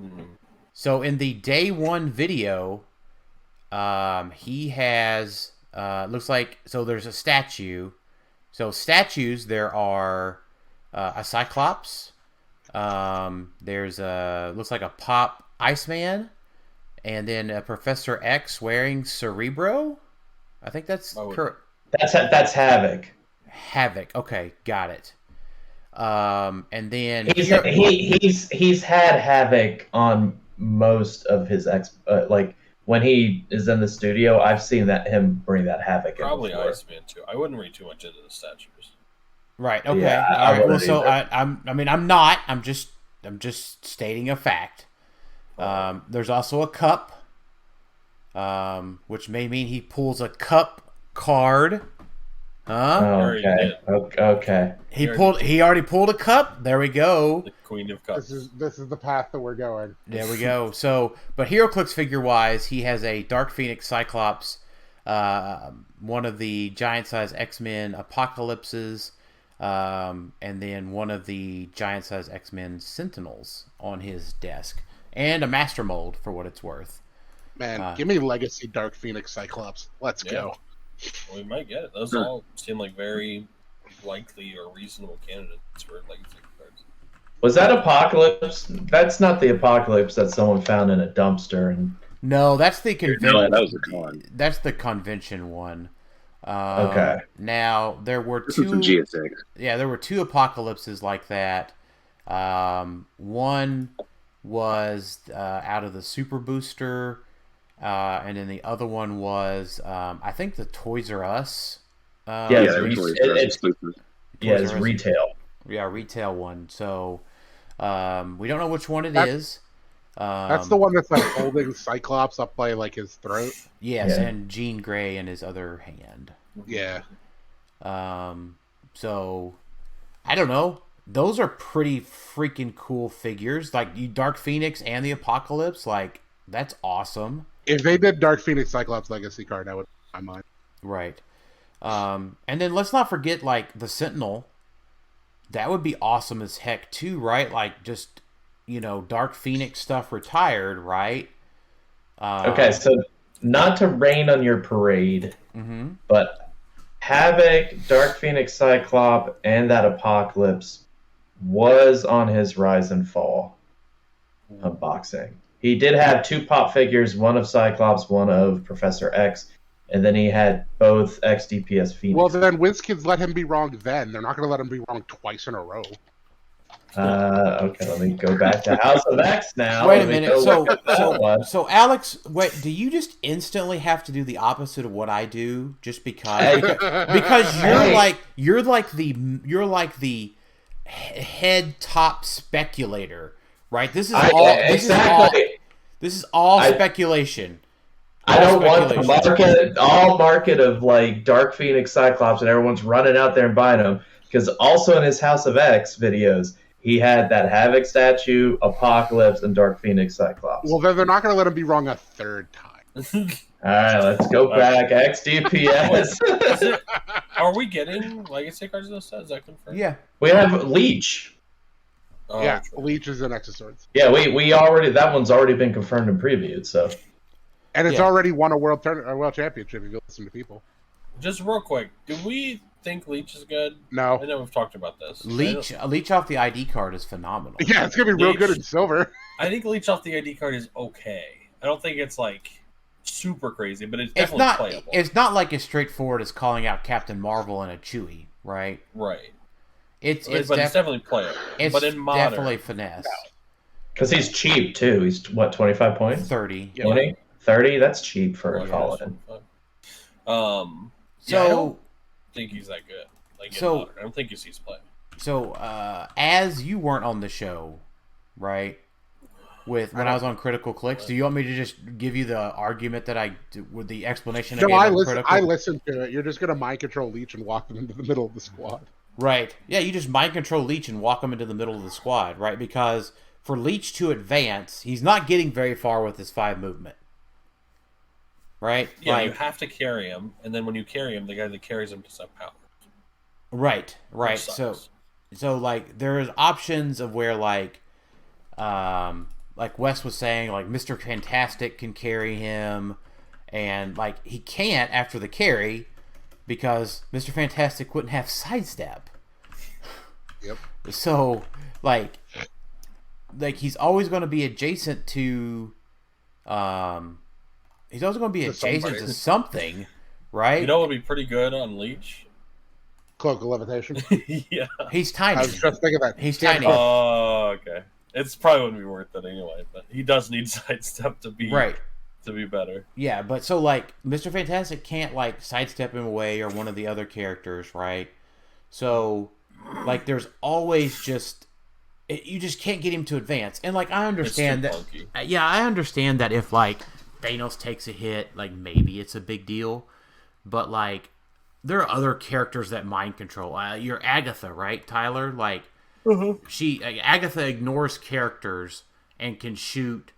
Mm-hmm. So in the day 1 video, he has looks like, so there's a statue. So statues, there are a Cyclops. There's looks like a Pop Iceman, and then a Professor X wearing Cerebro. I think that's correct. That's Havoc. Havoc. Okay, got it. And then he's had Havoc on most of his like when he is in the studio. I've seen him bring that Havoc. Probably Iceman too. I wouldn't read too much into the statues. Right. Okay. Yeah, all right. Well, so I'm not. I'm just stating a fact. There's also a cup. Which may mean he pulls a cup card. Huh? Oh, okay. He already pulled a cup. There we go. The Queen of Cups. This is the path that we're going. There we go. So, but HeroClix figure wise, he has a Dark Phoenix Cyclops, one of the giant size X-Men Apocalypses, and then one of the giant size X-Men Sentinels on his desk, and a Master Mold for what it's worth. Man, give me Legacy Dark Phoenix Cyclops. Let's go. We might get it. Those all seem like very likely or reasonable candidates for legacy cards. Was that Apocalypse? That's not the Apocalypse that someone found in a dumpster. No, that's the convention. No, that was a con. That's the convention one. Okay. Now there were this two. Was some GSX. Yeah, there were 2 Apocalypses like that. One was out of the Super Booster. And then the other one was, I think, the Toys R Us. It's retail. Yeah, retail one. So we don't know which one it is. That's the one that's like holding Cyclops up by like his throat. Yes, and Jean Grey in his other hand. Yeah. So I don't know. those are pretty freaking cool figures. Like you Dark Phoenix and the Apocalypse, like that's awesome. If they did Dark Phoenix Cyclops Legacy card, that would blow my mind. Right. And then let's not forget like the Sentinel. That would be awesome as heck too, right? Like just, Dark Phoenix stuff retired, right? Okay, so not to rain on your parade, but Havoc, Dark Phoenix Cyclops, and that Apocalypse was on his Rise and Fall unboxing. He did have 2 pop figures, one of Cyclops, one of Professor X, and then he had both XDPS Phoenix. Well, then WizKids let him be wrong then. They're not going to let him be wrong twice in a row. Okay, let me go back to House of X now. Wait a minute. So Alex, wait, do you just instantly have to do the opposite of what I do just because? Because you're like the head top speculator, right? This is all speculation. I don't want the market of like Dark Phoenix Cyclops and everyone's running out there and buying them, because also in his House of X videos he had that Havoc statue, Apocalypse, and Dark Phoenix Cyclops. Well, then they're not going to let him be wrong a third time. All right, let's go back. XDPS. Are we getting Legacy cards this set? Is that confirmed? Yeah. We have Leech. Oh, yeah, true. Leech is an X of Swords. Yeah, we already, that one's already been confirmed and previewed, so. And it's already won a world championship if you listen to people. Just real quick, do we think Leech is good? No. I know we've talked about this. Leech off the ID card is phenomenal. Yeah, it's gonna be real good in silver. I think Leech off the ID card is okay. I don't think it's like super crazy, but it's definitely playable. It's not like as straightforward as calling out Captain Marvel and a Chewie, right? Right. It's definitely playable. But in modern, definitely finesse. Because he's cheap too. He's what, 25 points? 30. 20? 30? That's cheap for a Paladin. I don't think he's that good. Like in modern. I don't think he's playing. So, as you weren't on the show, right? When I was on Critical Clicks, do you want me to just give you the argument that with the explanation? No, I listened to it. You're just gonna mind control Leech and walk them into the middle of the squad. Right. Yeah, you just mind control Leech and walk him into the middle of the squad, right? Because for Leech to advance, he's not getting very far with his 5 movement. Right? Yeah, you have to carry him, and then when you carry him, the guy that carries him does have power. Right. So like there's options of where like Wes was saying, like Mr. Fantastic can carry him, and like he can't after the carry because Mr. Fantastic wouldn't have sidestep. Yep. So like he's always going to be adjacent to he's always going to be adjacent to something, right? You know what would be pretty good on Leech? Cloak of Levitation. Yeah. He's tiny. I was just thinking that. He's tiny. Oh, okay. It's probably wouldn't be worth it anyway, but he does need sidestep to be better. Yeah, but so like Mr. Fantastic can't like sidestep him away or one of the other characters, right? So like there's always just you just can't get him to advance. And like I understand that funky. Yeah, I understand that if like Thanos takes a hit, like maybe it's a big deal, but like there are other characters that mind control. You're Agatha, right, Tyler? Like Agatha ignores characters and can shoot.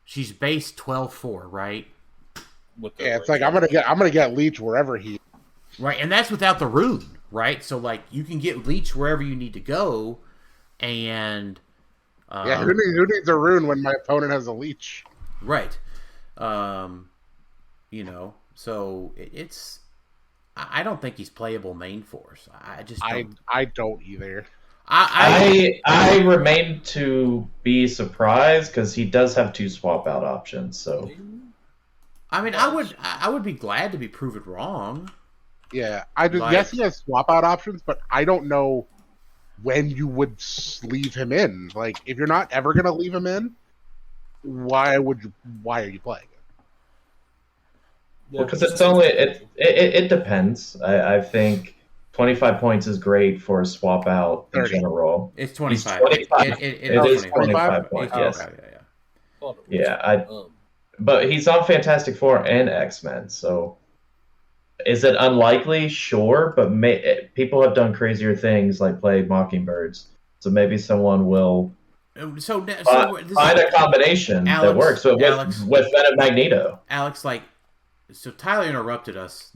She's base 12-4, right? Yeah, it's like I'm gonna get Leech wherever he. Right, and that's without the rune, right? So like you can get Leech wherever you need to go, and yeah, who needs a rune when my opponent has a Leech? Right, so it's. I don't think he's playable main force. I don't either. I remain to be surprised because he does have 2 swap out options. So, I mean, I would be glad to be proven wrong. Yeah, yes, he has swap out options, but I don't know when you would leave him in. Like, if you're not ever gonna leave him in, why are you playing it? Because it's only it depends. I think 25 points is great for a swap out in general. It's 25. It is 25 points. Oh, yes. Okay, yeah. But he's on Fantastic Four and X-Men. So is it unlikely? Sure, but people have done crazier things like play Mockingbirds So maybe someone will find a combination that works. So with Venom Magneto. Alex, so Tylor interrupted us,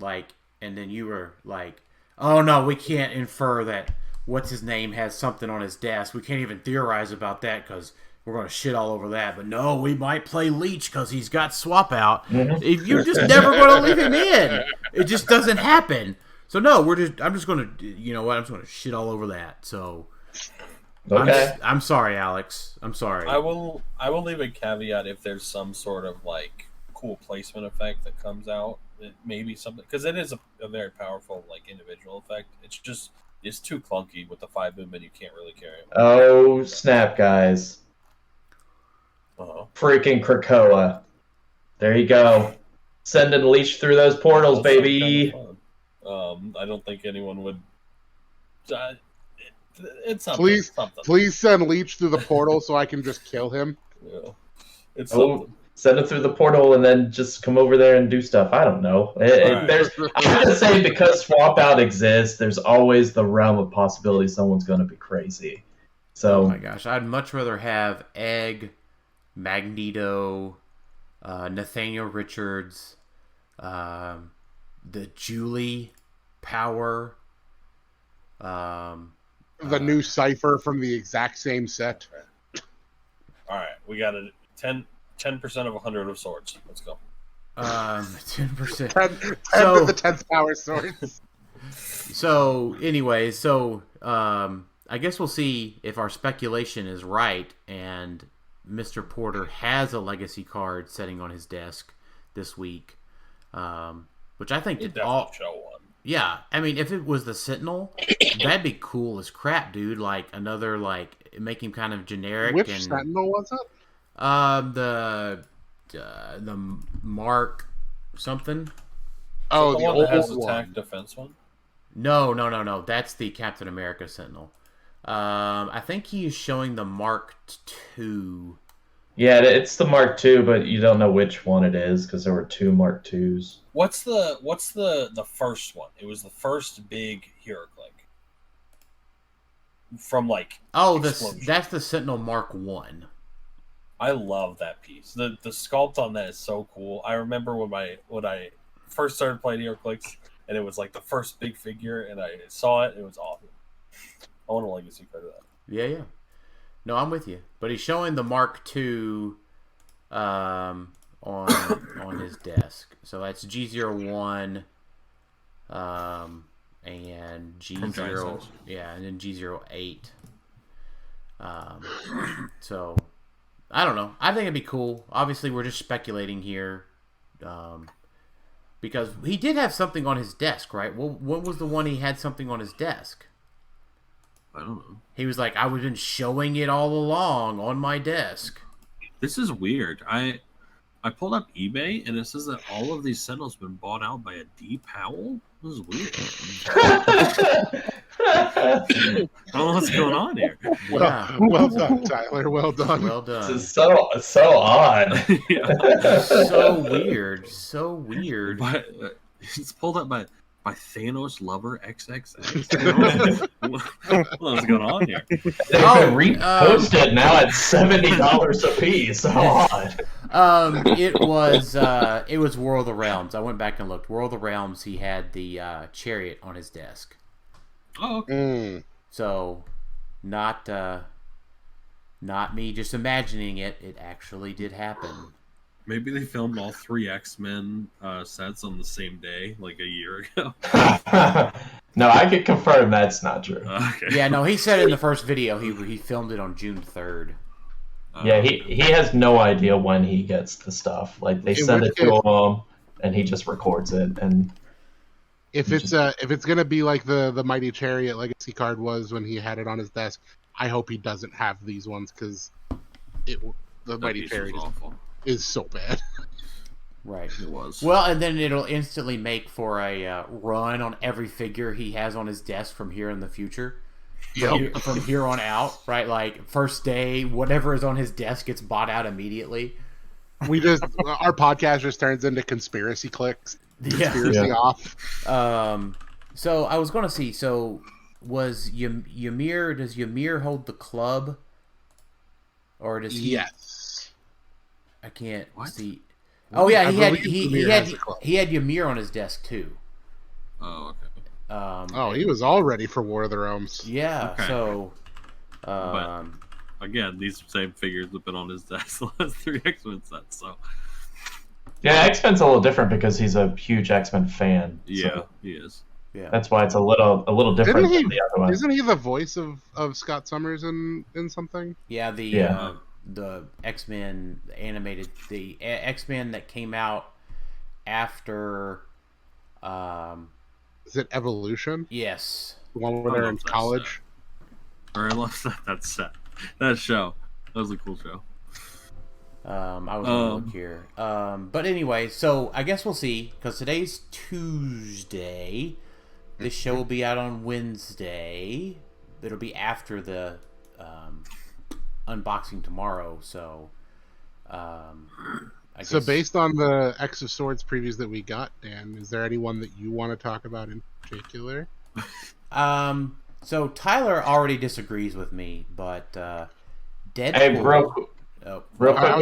and then you were like, "Oh no, we can't infer that what's his name has something on his desk. We can't even theorize about that because we're going to shit all over that. But no, we might play Leech because he's got swap out. Mm-hmm. You're just never going to leave him in. It just doesn't happen. So no, I'm just going to, you know what? I'm just going to shit all over that. So okay. I'm sorry, Alex. I'm sorry. I will leave a caveat if there's some sort of cool placement effect that comes out. It may be something, because it is a very powerful individual effect. It's too clunky with the 5 movement. You can't really carry it. Oh snap, guys! Freaking Krakoa! There you go. Sending Leech through those portals, baby. Kind of I don't think anyone would. It's something. Please send Leech through the portal so I can just kill him. Yeah. It's something. Send it through the portal and then just come over there and do stuff. I don't know. I'm going to say because swap out exists, there's always the realm of possibility someone's going to be crazy. So, oh my gosh, I'd much rather have Egg, Magneto, Nathaniel Richards, the Julie Power, the new Cypher from the exact same set. All right, we got a 10% of 100 of swords. Let's go. 10%. 10 to the 10th power swords. So, anyway, I guess we'll see if our speculation is right and Mr. Porter has a legacy card sitting on his desk this week, which I think did all show one. Yeah, I mean, if it was the Sentinel, that'd be cool as crap, dude. Another make him kind of generic. Which Sentinel was it? The Mark something. Oh, the one that has attack defense one. No. That's the Captain America Sentinel. I think he is showing the Mark II. Yeah, it's the Mark II, but you don't know which one it is because there were 2 Mark IIs. What's the first one? It was the first big HeroClix. From that's the Sentinel Mark I. I love that piece. The sculpt on that is so cool. I remember when I first started playing HeroClix, and it was the first big figure, and I saw it. It was awesome. I want a legacy card of that. Yeah. No, I'm with you. But he's showing the Mark II on his desk. So that's G01 and G0. Yeah, and then G08. So I don't know. I think it'd be cool. Obviously, we're just speculating here. Because he did have something on his desk, right? Well, what was the one he had something on his desk? I don't know. He was like, I've been showing it all along on my desk. This is weird. I pulled up eBay, and it says that all of these Sentinels have been bought out by a D. Powell. This is weird. I don't know what's going on here. Well done, Tyler. Well done. Well done. This is so odd. So weird. But it's pulled up by Thanos Lover XXX. What's going on here? Repost it now at $70 a piece. How odd. It was War of the Realms. I went back and looked. War of the Realms. He had the chariot on his desk. Oh, okay. So, not me just imagining it. It actually did happen. Maybe they filmed all 3 X-Men sets on the same day, a year ago. No, I can confirm that's not true. Okay. Yeah, no, he said in the first video he filmed it on June 3rd. Yeah, he has no idea when he gets the stuff. They send it to him, and he just records it. And if it's gonna be like the Mighty Chariot legacy card was when he had it on his desk, I hope he doesn't have these ones because the Mighty Chariot is so bad. Right. It was. Well, and then it'll instantly make for a run on every figure he has on his desk from here in the future. From here on out, right? First day, whatever is on his desk gets bought out immediately. Our podcast just turns into conspiracy clicks. Conspiracy off. So I was going to see. So was Ymir? Does Ymir hold the club, or does he? Yes. I can't see. I Oh yeah, believe he had Ymir on his desk too. Oh, okay. He was all ready for War of the Realms. Yeah. Okay. So. But again, these same figures have been on his desk the last 3 X-Men sets. So. Yeah, X-Men's a little different because he's a huge X-Men fan. Yeah, so he is. Yeah. that's why it's a little different than the other one. Isn't he the voice of Scott Summers in something? Yeah, the X-Men animated, the X-Men that came out after. Is it Evolution? Yes. The one where they're in college. Or I love that set. That show. That was a cool show. I was gonna look here. But anyway, so I guess we'll see, because today's Tuesday. This show will be out on Wednesday. It'll be after the unboxing tomorrow. So, based on the X of Swords previews that we got, Dan, is there anyone that you want to talk about in particular? So Tylor already disagrees with me, but Deadpool. Hey, real quick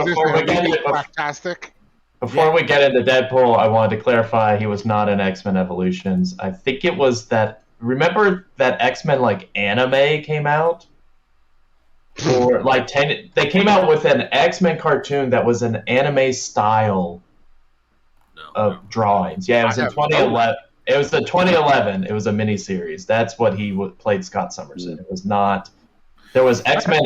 before we get into fantastic. Before we get into Deadpool, I wanted to clarify he was not in X-Men Evolutions. I think it was that. Remember that X-Men anime came out? Or they came out with an X-Men cartoon that was an anime style of drawings. Yeah, it was in 2011. It was the 2011. It was a miniseries. That's what he played Scott Summers in. It was not. There was X-Men.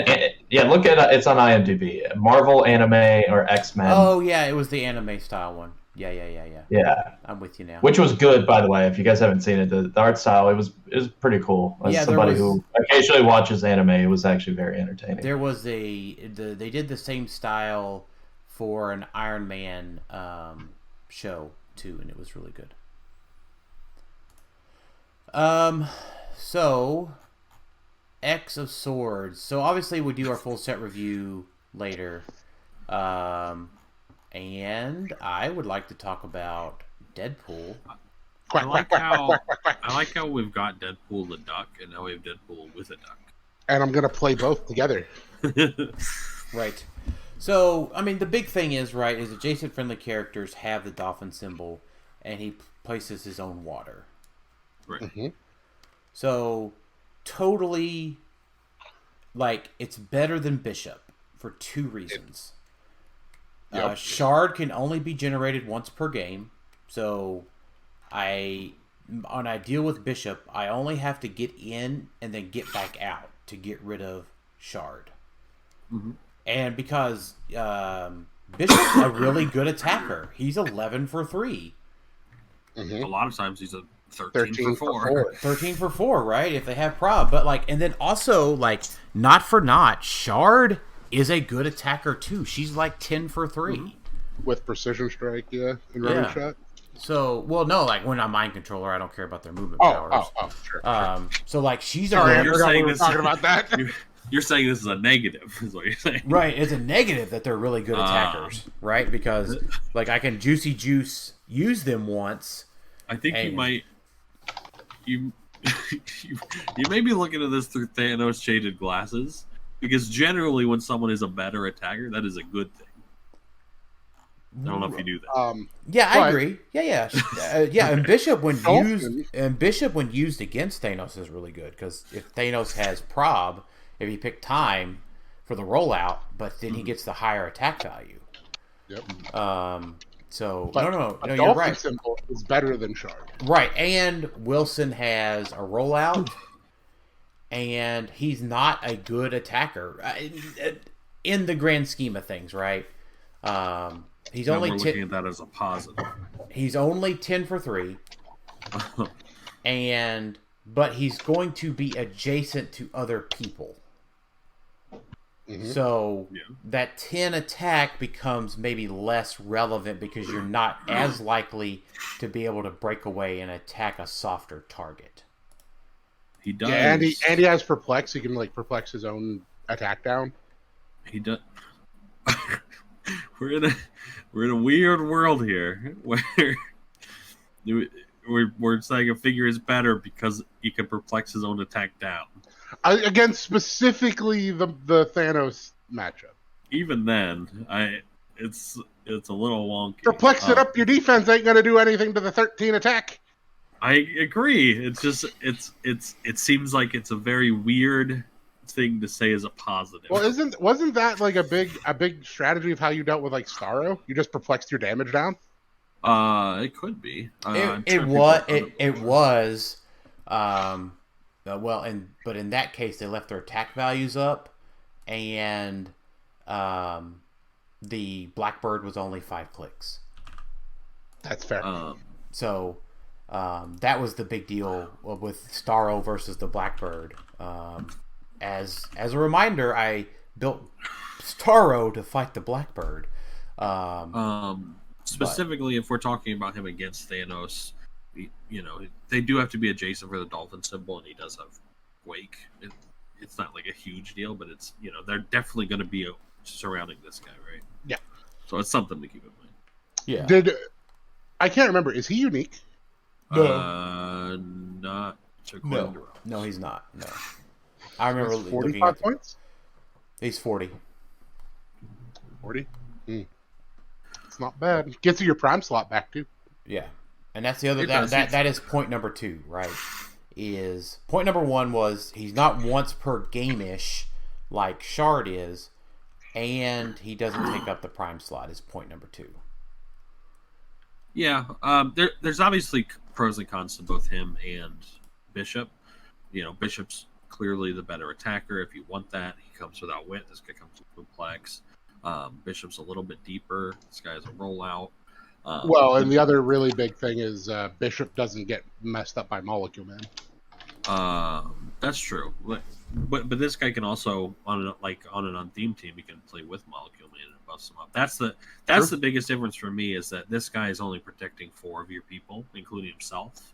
Yeah, look at it. It's on IMDb. Marvel anime or X-Men. Oh yeah, it was the anime style one. Yeah. Yeah, I'm with you now. Which was good, by the way. If you guys haven't seen it, the art style it was pretty cool. As somebody who occasionally watches anime, it was actually very entertaining. There was they did the same style for an Iron Man show too, and it was really good. So X of Swords. So obviously we'll do our full set review later. And I would like to talk about Deadpool. I like how we've got Deadpool the duck, and now we have Deadpool with a duck. And I'm gonna play both together. Right. So I mean, the big thing is adjacent friendly characters have the dolphin symbol, and he places his own water. Right. Mm-hmm. So totally, it's better than Bishop for 2 reasons. Yep. Shard can only be generated once per game, so when I deal with Bishop, I only have to get in and then get back out to get rid of Shard. Mm-hmm. And because Bishop's a really good attacker, he's 11 for 3. Mm-hmm. A lot of times he's a 13 for 4. 13 for 4, right? If they have prob, but and then also not for naught, Shard is a good attacker too. She's 10 for 3 with precision strike, and running shot. So, no, when I'm mind controller, I don't care about their movement powers. Sure. So she's you're saying this talking about that. You're saying this is a negative, is what you're saying. Right, it's a negative that they're really good attackers, right? Because I can juicy juice use them once. I think you might. You may be looking at this through Thanos shaded glasses. Because generally, when someone is a better attacker, that is a good thing. I don't know if you do that. I agree. Yeah. And Bishop when used against Thanos is really good, because if Thanos has prob, if he picked time for the rollout, but then he gets the higher attack value. Yep. So but no, you're Dolphin right. Symbol is better than Shard. Right, and Wilson has a rollout. And he's not a good attacker in the grand scheme of things, right? He's only looking at that as a positive. He's only 10 for 3, but he's going to be adjacent to other people. Mm-hmm. So that 10 attack becomes maybe less relevant because you're not as likely to be able to break away and attack a softer target. He does. Yeah, and he has perplex. He can perplex his own attack down. He does. We're in a weird world here where we're saying a figure is better because he can perplex his own attack down. Against specifically the Thanos matchup. Even then, it's a little wonky. Perplex it up. Your defense ain't going to do anything to the 13 attack. I agree. It's just it seems like it's a very weird thing to say as a positive. Well, wasn't that like a big strategy of how you dealt with like Starro? You just perplexed your damage down. It could be. It was. But in that case, they left their attack values up, and the Blackbird was only 5 clicks. That's fair. So that was the big deal with Starro versus the Blackbird. As a reminder, I built Starro to fight the Blackbird. Specifically, if we're talking about him against Thanos, they do have to be adjacent for the dolphin symbol, and he does have Wake. It's not like a huge deal, but it's they're definitely going to be surrounding this guy, right? Yeah. So it's something to keep in mind. Yeah. I can't remember. Is he unique? No. Not No, he's not. No. I remember 45 points. He's 40. 40. It's not bad. Gets you your prime slot back too. Yeah, and that's the other that is point number 2, right? Is point number 1 was he's not once per game-ish like Shard is, and he doesn't take up the prime slot is point number 2. Yeah, there's obviously pros and cons to both him and Bishop. Bishop's clearly the better attacker. If you want that, he comes without wit. This guy comes with complex. Bishop's a little bit deeper. This guy has a rollout. And the other really big thing is Bishop doesn't get messed up by Molecule Man. That's true. But this guy can also on an unthemed team, he can play with Molecule Man and bust him up. That's the biggest difference for me is that this guy is only protecting 4 of your people, including himself.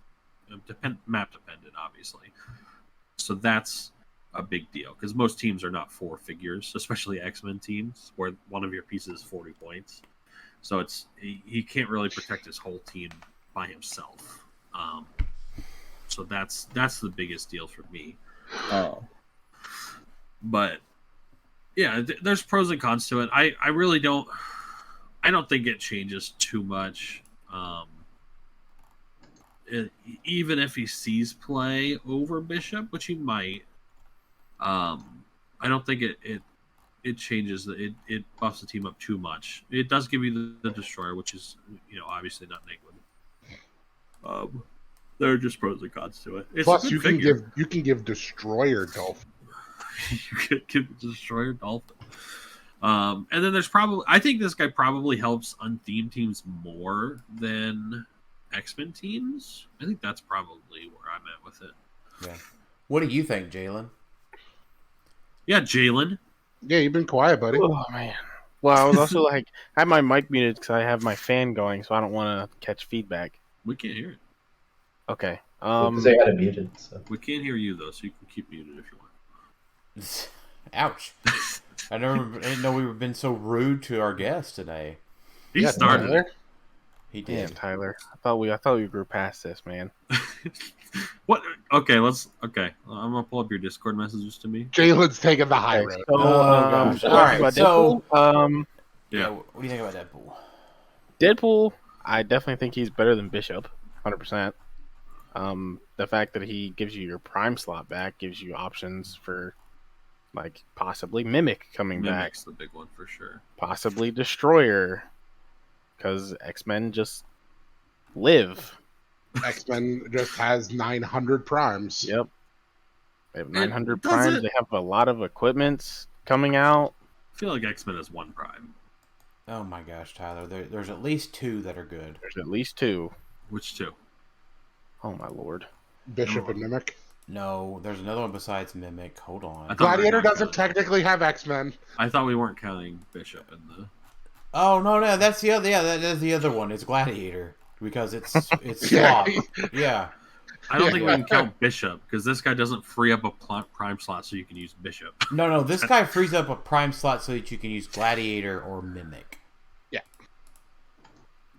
Map dependent, obviously. So that's a big deal because most teams are not 4 figures, especially X-Men teams where one of your pieces is 40 points. So he can't really protect his whole team by himself. So that's the biggest deal for me. But yeah, there's pros and cons to it. I really don't think it changes too much. Even if he sees play over Bishop, which he might, I don't think it changes. It buffs the team up too much. It does give you the Destroyer, which is obviously not negative. There are just pros and cons to it. It's Plus, you can give Destroyer Dolphin. You can give Destroyer Dolphin. And then there's I think this guy probably helps unthemed teams more than X-Men teams. I think that's probably where I'm at with it. Yeah. What do you think, Jaylen? Yeah, Jaylen. Yeah, you've been quiet, buddy. Oh man. Well, I was also I have my mic muted because I have my fan going, so I don't want to catch feedback. We can't hear it. Okay. Because they got it muted. So. We can't hear you though, so you can keep muted if you want. Ouch! I didn't know we were been so rude to our guest today. He started it. He did. Damn, Tyler. I thought we grew past this, man. What? Okay, I'm gonna pull up your Discord messages to me. Jaylen's taking the high road. So, gosh! All right, so yeah. What do you think about Deadpool? Deadpool, I definitely think he's better than Bishop, 100%. The fact that he gives you your prime slot back gives you options for, like, possibly Mimic coming back. Mimic's the big one for sure. Possibly Destroyer, because X-Men just live. X-Men just has 900 primes. Yep. They have 900 primes. They have a lot of equipments coming out. I feel like X-Men has 1 prime. Oh my gosh, Tyler! There's at least 2 that are good. There's at least 2. Which 2? Oh my lord. Bishop and Mimic. No, there's another one besides Mimic. Hold on. Gladiator doesn't technically have X-Men. I thought we weren't counting Bishop in the. Oh no, that's the other. Yeah, that's the other one. It's Gladiator because it's swap. Yeah. I don't think we can count Bishop because this guy doesn't free up a prime slot so you can use Bishop. No, this guy frees up a prime slot so that you can use Gladiator or Mimic. Yeah.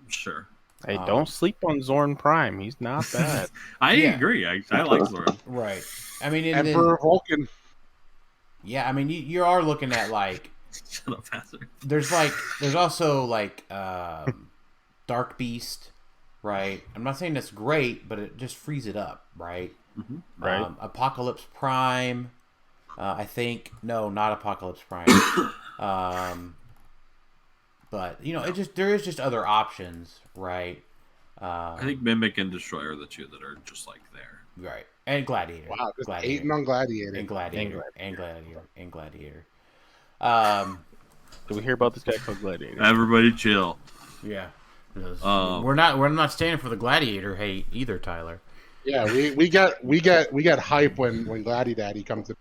Sure. Hey, don't sleep on Zorn Prime. He's not bad. I agree. I like Zorn. Right. I mean, Emperor Vulcan. Yeah, I mean, you are looking at like. Shut up, Hazard. There's also like Dark Beast, right? I'm not saying that's great, but it just frees it up, right? Mm-hmm. Right. Apocalypse Prime. I think not Apocalypse Prime. But there is just other options, right? Uh, I think Mimic and Destroyer are the two that are just like there. Right. And Gladiator. Wow, just Gladiator. hating on Gladiator. And Gladiator. And Gladiator. Did we hear about this guy called Gladiator? Everybody chill. Yeah. We're not standing for the Gladiator hate either, Tyler. Yeah, we get hype when Gladi Daddy comes in.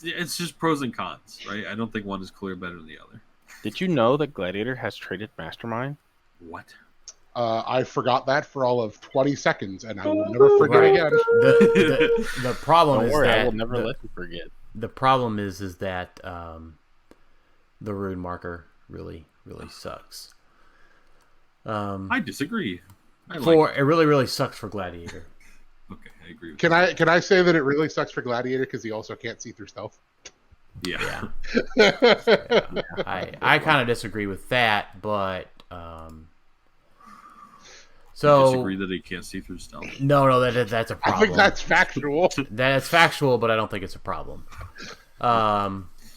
It's just pros and cons, right? I don't think one is clear better than the other. Did you know that Gladiator has traded Mastermind? What? I forgot that for all of 20 seconds, and I will never forget again. The problem Don't is worry, that I will never let you forget. The problem is that the rune marker really sucks. I disagree. It really, really sucks for Gladiator. Okay, I agree. Can I say that it really sucks for Gladiator because he also can't see through stealth? Yeah. I kind of disagree with that, but so I disagree that he can't see through stealth. No, that's a problem. I think that's factual. That's factual, but I don't think it's a problem.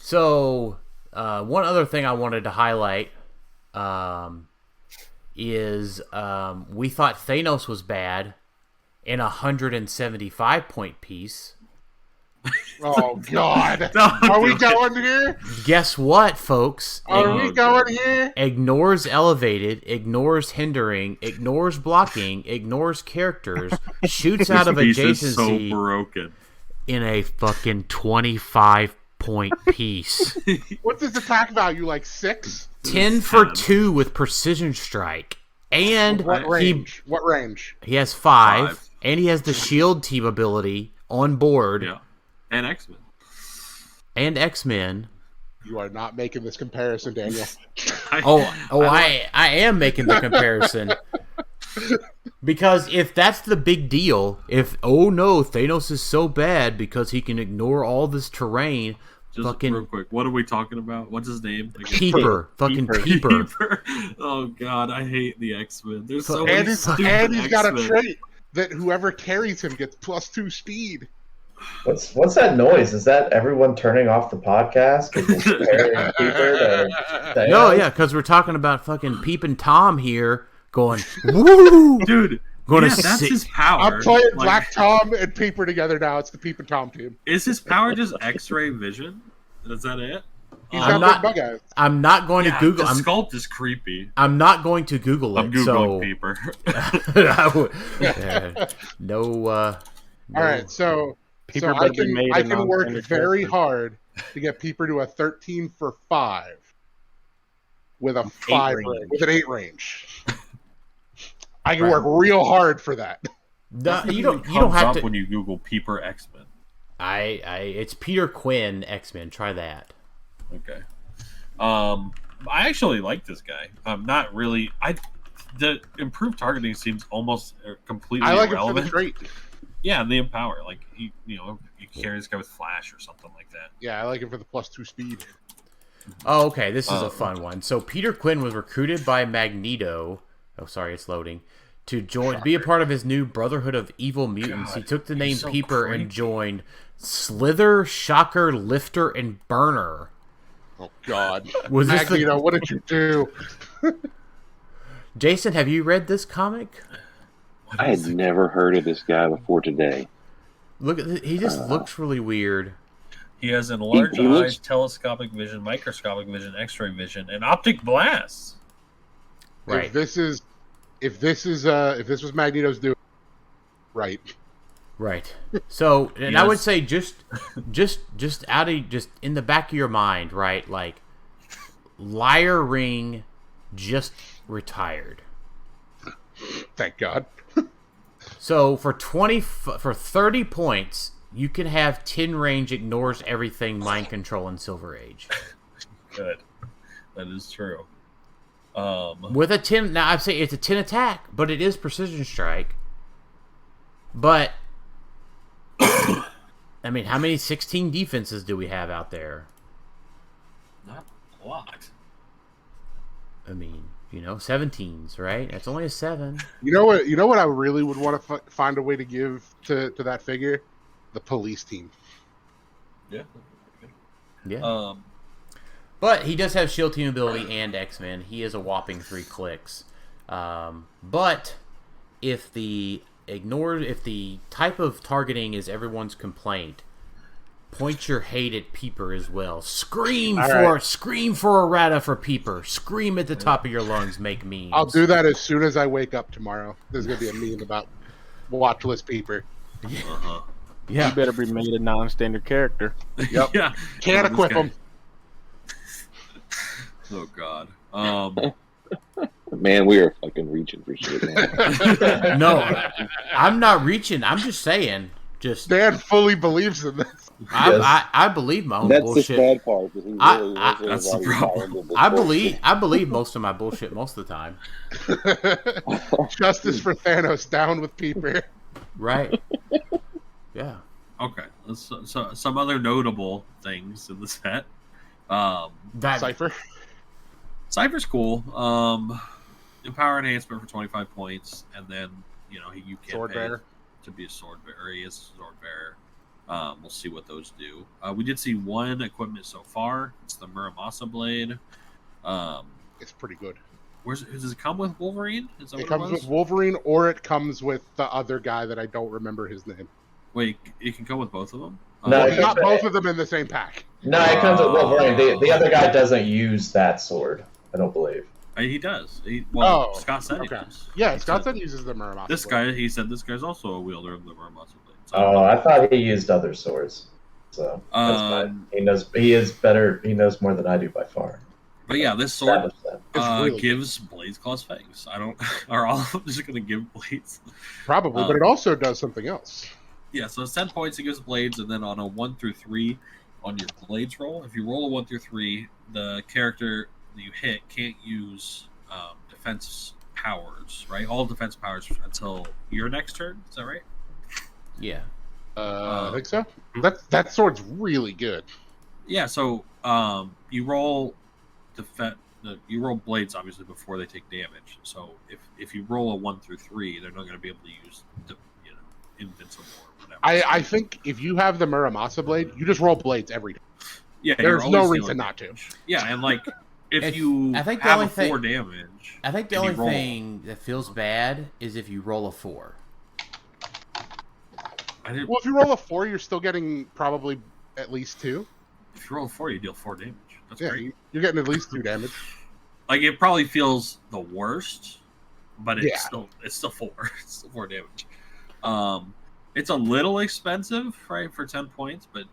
So one other thing I wanted to highlight is we thought Thanos was bad in a 175-point piece. Oh, God. Are we going here? Guess what, folks? Are we going here? Ignores elevated, ignores hindering, ignores blocking, ignores characters, shoots out of adjacency. So broken. In a fucking 25-point piece. What's his attack value, like 6? 10 for 2 with precision strike. And what range? What range? He has 5, and he has the shield team ability on board. Yeah. And X-Men. And X-Men. You are not making this comparison, Daniel. I am making the comparison. Because if that's the big deal, Thanos is so bad because he can ignore all this terrain. Just real quick, what are we talking about? What's his name? Peeper. Fucking Peeper. Oh, God, I hate the X-Men. There's so many and he's got a trait that whoever carries him gets +2 speed. What's that noise? Is that everyone turning off the podcast? No, yeah, because we're talking about fucking Peepin' Tom here going, woo! Dude, that's his power. I'm playing Black Tom and Peeper together now. It's the Peepin' Tom team. Is his power just X-ray vision? Is that it? I'm not going to Google. The sculpt is creepy. I'm not going to Google it. I'm Googling Peeper. No. All right, so I can work very hard to get Peeper to a 13 for 5 with a 5 range, with an 8 range. I can work real hard for that. You don't have to. When you Google Peeper X-Men. It's Peter Quinn X-Men. Try that. Okay. I actually like this guy. Not really. The improved targeting seems almost completely irrelevant. I like it for the trait. Yeah, the empower. Like you carry this guy with flash or something like that. Yeah, I like it for the +2 speed. Oh, okay. This is a fun one. So Peter Quinn was recruited by Magneto. Oh, sorry, it's loading. To be a part of his new Brotherhood of Evil Mutants. He took the name Peeper and joined Slither, Shocker, Lifter, and Burner. Oh, God. Magneto, what did you do? Jason, have you read this comic? I had never heard of this guy before today. Look at he just looks really weird. He has enlarged eyes, telescopic vision, microscopic vision, X-ray vision, and optic blasts. Right. If this was Magneto's doing, right. So, and I would say just in the back of your mind, right? Like, Liar Ring just retired. Thank God. So for 30 points, you can have 10 range, ignores everything, mind control, and Silver Age. Good. That is true. With a 10, now I'd say it's a 10 attack, but it is precision strike. But I mean, how many 16 defenses do we have out there? Not a lot. I mean, 17s, right? That's only a 7. You know what I really would want to find a way to give to that figure? The police team. Yeah. Yeah. But he does have shield team ability and X-Men. He is a whopping 3 clicks. But if the type of targeting is everyone's complaint, point your hate at Peeper as well. Scream for errata for Peeper. Scream at the top of your lungs. Make memes. I'll do that as soon as I wake up tomorrow. There's gonna be a meme about watchless Peeper. Yeah. You better be made a non-standard character. Yep. Yeah. Can't equip him. Oh God. Man, we are fucking reaching for shit, man. No, I'm not reaching. I'm just saying. Dan fully believes in this. I believe my own That's bullshit. the sad part. He really that's the problem. I believe most of my bullshit most of the time. Justice for Thanos, down with Peeper. Right. Yeah. Okay. So some other notable things in the set. Cypher. Cypher's cool. Power enhancement for 25 points, and then you can Sword pay bearer. to be a sword bearer. He is a sword bearer. We'll see what those do. We did see one equipment so far. It's the Muramasa blade. It's pretty good. Does it come with Wolverine? It comes with Wolverine, or it comes with the other guy that I don't remember his name. Wait, it can come with both of them? No, Well, not both of them in the same pack. No, it comes with Wolverine. The other guy doesn't use that sword, I don't believe. He does. Scott said he does. Yeah, Scott said he uses the Muramasa. This guy, he said this guy's also a wielder of the Muramasa blade. So Oh, I thought he used other swords. So that's fine. He knows. He is better. He knows more than I do by far. But yeah, this sword really gives Blades Claw's fangs. Are all of them just going to give Blades? Probably, but it also does something else. Yeah, so it's 10 points, it gives Blades, and then on a 1 through 3 on your Blades roll, if you roll a 1 through 3, the character that you hit can't use defense powers, right? All defense powers until your next turn. Is that right? Yeah. I think so. That sword's really good. Yeah, so you roll you roll Blades obviously before they take damage. So if you roll a 1 through 3, they're not going to be able to use invincible or whatever. I think if you have the Muramasa blade, you just roll Blades every time. Yeah, there's no reason not to. Yeah, and like if you I think the have only a 4 damage, I think the only thing that feels bad is if you roll a 4. Well, if you roll a 4, you're still getting probably at least 2. If you roll a 4, you deal 4 damage. That's great. You're getting at least 2 damage. Like it probably feels the worst, but it's still 4. It's still 4 damage. It's a little expensive, right, for 10 points, but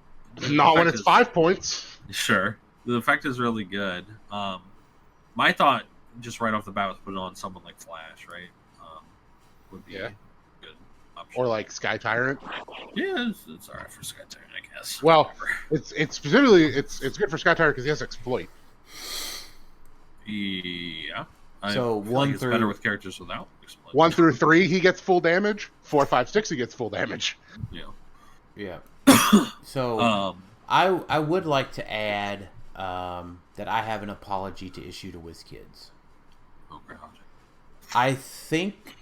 not when it's 5 points. Sure, the effect is really good. My thought, just right off the bat, was put it on someone like Flash, right? Would be a good option. Or like Sky Tyrant. Yeah, it's alright for Sky Tyrant, I guess. Well, it's specifically it's good for Sky Tyrant because he has exploit. Yeah. So one through better with characters without exploit. 1 through 3, he gets full damage. 4, 5, 6, he gets full damage. Yeah. So I would like to add that I have an apology to issue to WizKids. Oh God. I think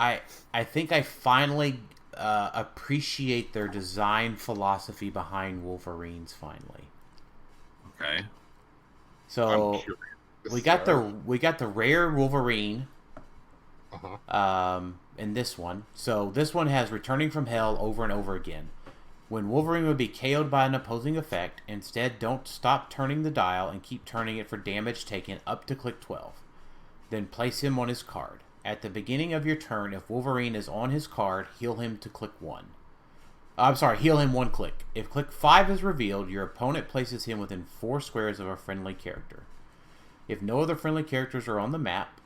I finally appreciate their design philosophy behind Wolverines. Finally. Okay. So we got the rare Wolverine. In this one. So this one has returning from hell over and over again. When Wolverine would be KO'd by an opposing effect, instead don't stop turning the dial and keep turning it for damage taken up to click 12. Then place him on his card. At the beginning of your turn, if Wolverine is on his card, heal him to click 1. Heal him 1 click. If click 5 is revealed, your opponent places him within 4 squares of a friendly character. If no other friendly characters are on the map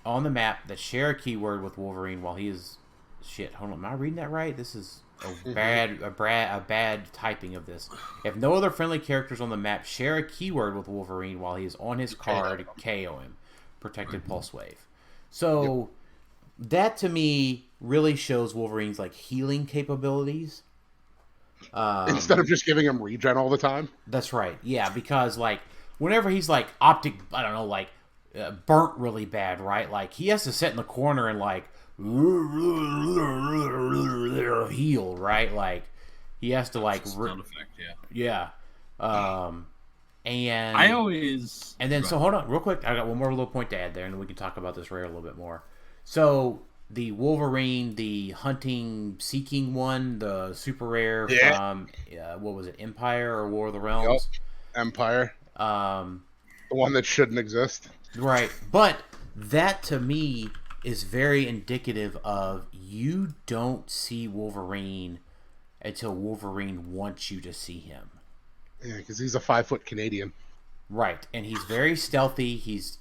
that share a keyword with Wolverine while he is... Shit, hold on, am I reading that right? This is a bad typing of this. If no other friendly characters on the map share a keyword with Wolverine while he is on his card, KO him. protected pulse wave. So that to me really shows Wolverine's like healing capabilities. Instead of just giving him regen all the time. That's right. Yeah, because like whenever he's like optic, I don't know, like burnt really bad, right? Like he has to sit in the corner and like heal, right? Like he has to like sound effect, yeah. And I always so hold on real quick. I got one more little point to add there, and then we can talk about this rare a little bit more. So the Wolverine, the hunting seeking one, the super rare from what was it, Empire or War of the Realms? Yep. Empire. The one that shouldn't exist. Right. But that to me is very indicative of you don't see Wolverine until Wolverine wants you to see him. Yeah, because he's a 5-foot Canadian. Right. And he's very stealthy. He's,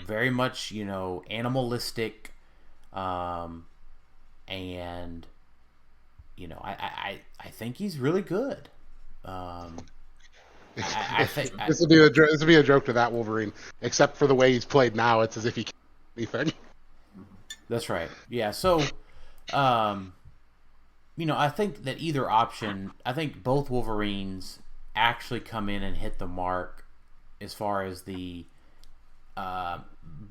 very much, animalistic. And I think he's really good. I think this would be a joke to that Wolverine, except for the way he's played now. It's as if he can't do anything. That's right. Yeah. So, I think that either option, I think both Wolverines actually come in and hit the mark as far as the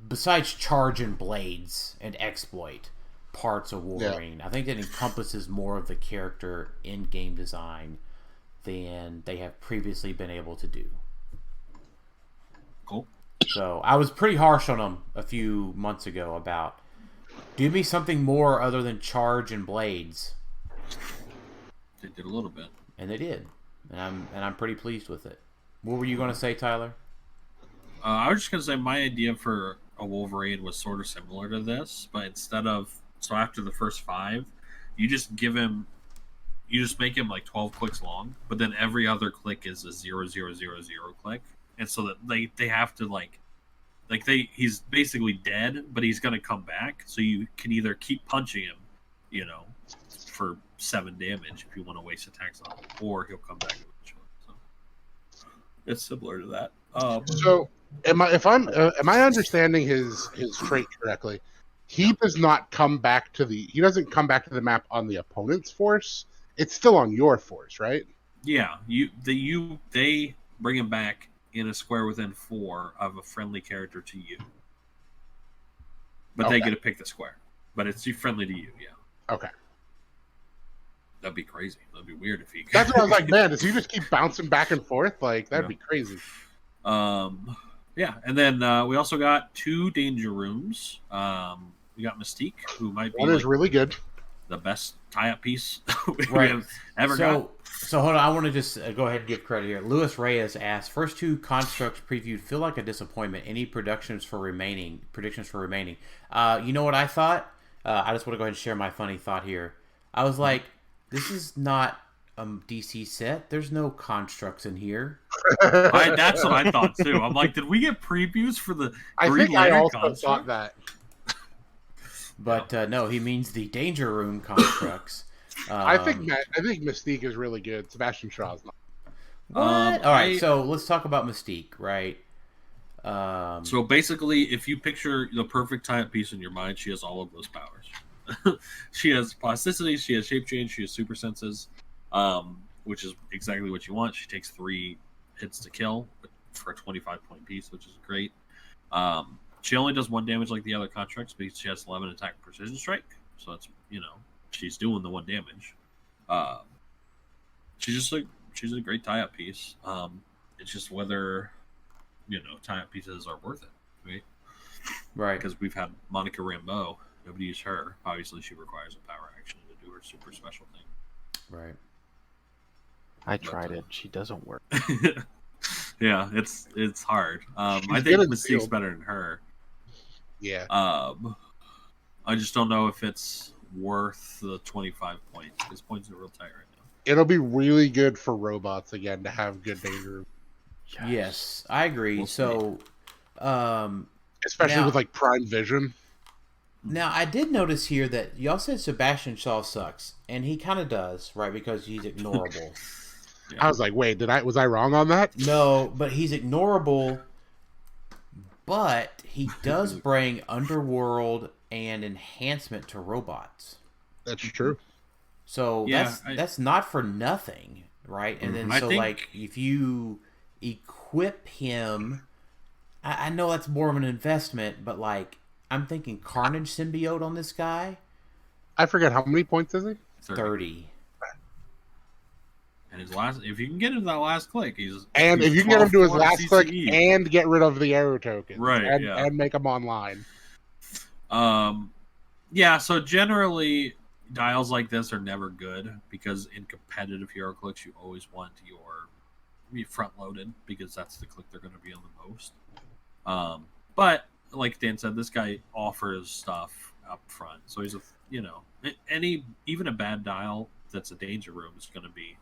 besides charge and blades and exploit parts of Wolverine. Yeah. I think that encompasses more of the character in game design than they have previously been able to do. Cool. So I was pretty harsh on them a few months ago about give me something more other than charge and blades. They did a little bit, and they did, and I'm pretty pleased with it. What were you going to say, Tylor? I was just going to say my idea for a Wolverine was sort of similar to this, but instead of after the first 5, you just make him like 12 clicks long, but then every other click is a 0,0,0,0 click, and so that they have to he's basically dead, but he's going to come back, so you can either keep punching him, for 7 damage if you want to waste attacks on him, or he'll come back eventually. So it's similar to that. So am I understanding his trait correctly? He does not come back he doesn't come back to the map on the opponent's force. It's still on your force, right? Yeah, they bring him back in a square within 4 of a friendly character to you. But they get to pick the square. But it's friendly to you, yeah. Okay. That'd be crazy. That'd be weird if he could. That's what I was like, man, does he just keep bouncing back and forth? Like, that'd be crazy. Yeah, and then we also got 2 danger rooms. We got Mystique, who might be one is really good, the best tie-up piece we have ever got. So hold on, I want to just go ahead and give credit here. Louis Reyes asked, first 2 constructs previewed feel like a disappointment. Any predictions for remaining? You know what I thought? I just want to go ahead and share my funny thought here. I was like, this is not a DC set. There's no constructs in here. That's what I thought too. I'm like, did we get previews for the Green Lantern I also construct? thought that. But no, he means the Danger Room constructs. I think Mystique is really good. Sebastian Shaw's not. What? All right, so let's talk about Mystique, right? So basically, if you picture the perfect tie-up piece in your mind, she has all of those powers. She has plasticity, she has shape change, she has super senses, which is exactly what you want. She takes 3 hits to kill for a 25-point piece, which is great. She only does 1 damage like the other constructs because she has 11 attack precision strike. So that's, she's doing the 1 damage. She's a great tie-up piece. It's just whether, tie-up pieces are worth it, right? Right. Because we've had Monica Rambeau. Nobody used her. Obviously, she requires a power action to do her super special thing. Right. I tried it. She doesn't work. Yeah, it's hard. I think Mystique's better than her. Yeah. I just don't know if it's worth the 25 points. His points are real tight right now. It'll be really good for robots again to have good danger. Yes, I agree. We'll so, especially with like Prime Vision. Now, I did notice here that y'all said Sebastian Shaw sucks, and he kind of does, right? Because he's ignorable. I was like, wait, was I wrong on that? No, but he's ignorable. But he does bring Underworld and enhancement to robots. That's true. So that's not for nothing, right? And then if you equip him, I know that's more of an investment, but like I'm thinking Carnage symbiote on this guy. I forget how many points is he? 30. And his last, if you can get into that last click, if you can get him to his last click and get rid of the arrow token, right? And make him online. So generally, dials like this are never good because in competitive HeroClix, you always want your front loaded because that's the click they're going to be on the most. But like Dan said, this guy offers stuff up front, so he's even a bad dial that's a danger room is going to be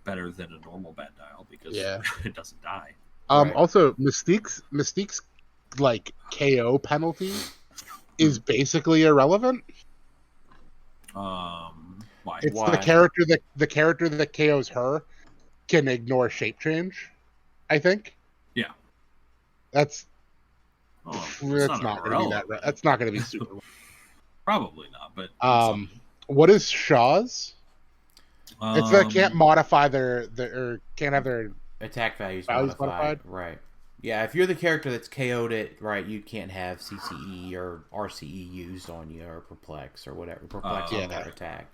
better than a normal bad dial because it doesn't die. Also, Mystique's like KO penalty is basically irrelevant. Why? It's Why? the character that KOs her can ignore shape change. I think. Yeah. That's not not going to be that. That's not going to be super. Probably not. But what is Shaw's? It's that can't modify or can't have their attack values modified. Right. Yeah, if you're the character that's KO'd it, right, you can't have CCE or RCE used on you or Perplex or whatever. Perplex on that attack.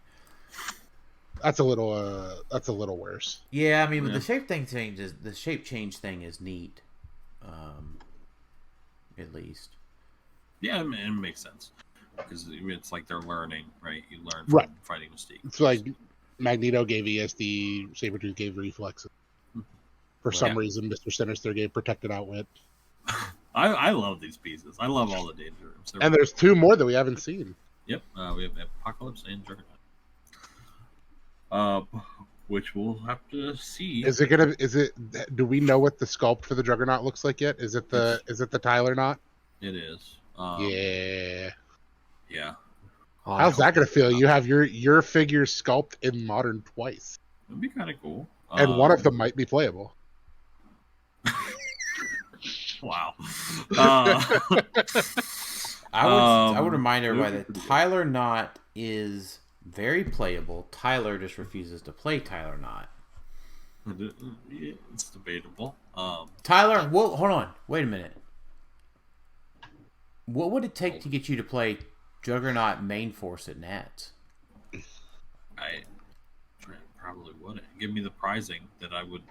That's a little worse. Yeah, I mean, but the shape change thing is neat. At least. Yeah, it makes sense because it's like they're learning, right? You learn from fighting Mystique. It's like Magneto gave ESD, Sabretooth gave reflexes. For some reason, Mr. Sinister gave protected outwit. I love these pieces. I love all the danger rooms. And there's two more that we haven't seen. Yep, we have Apocalypse and Juggernaut. Which we'll have to see. Do we know what the sculpt for the Juggernaut looks like yet? Is it the Tylor knot? It is. Yeah. How's that gonna feel? You have your figure sculpt in Modern twice. That'd be kind of cool. And one of them might be playable. Wow. I would remind everybody that Tylor Knot is very playable. Tylor just refuses to play Tylor Knot. It's debatable. Tylor, hold on. Wait a minute. What would it take to get you to play Juggernaut main force at Nats? I probably wouldn't. Give me the prizing that I would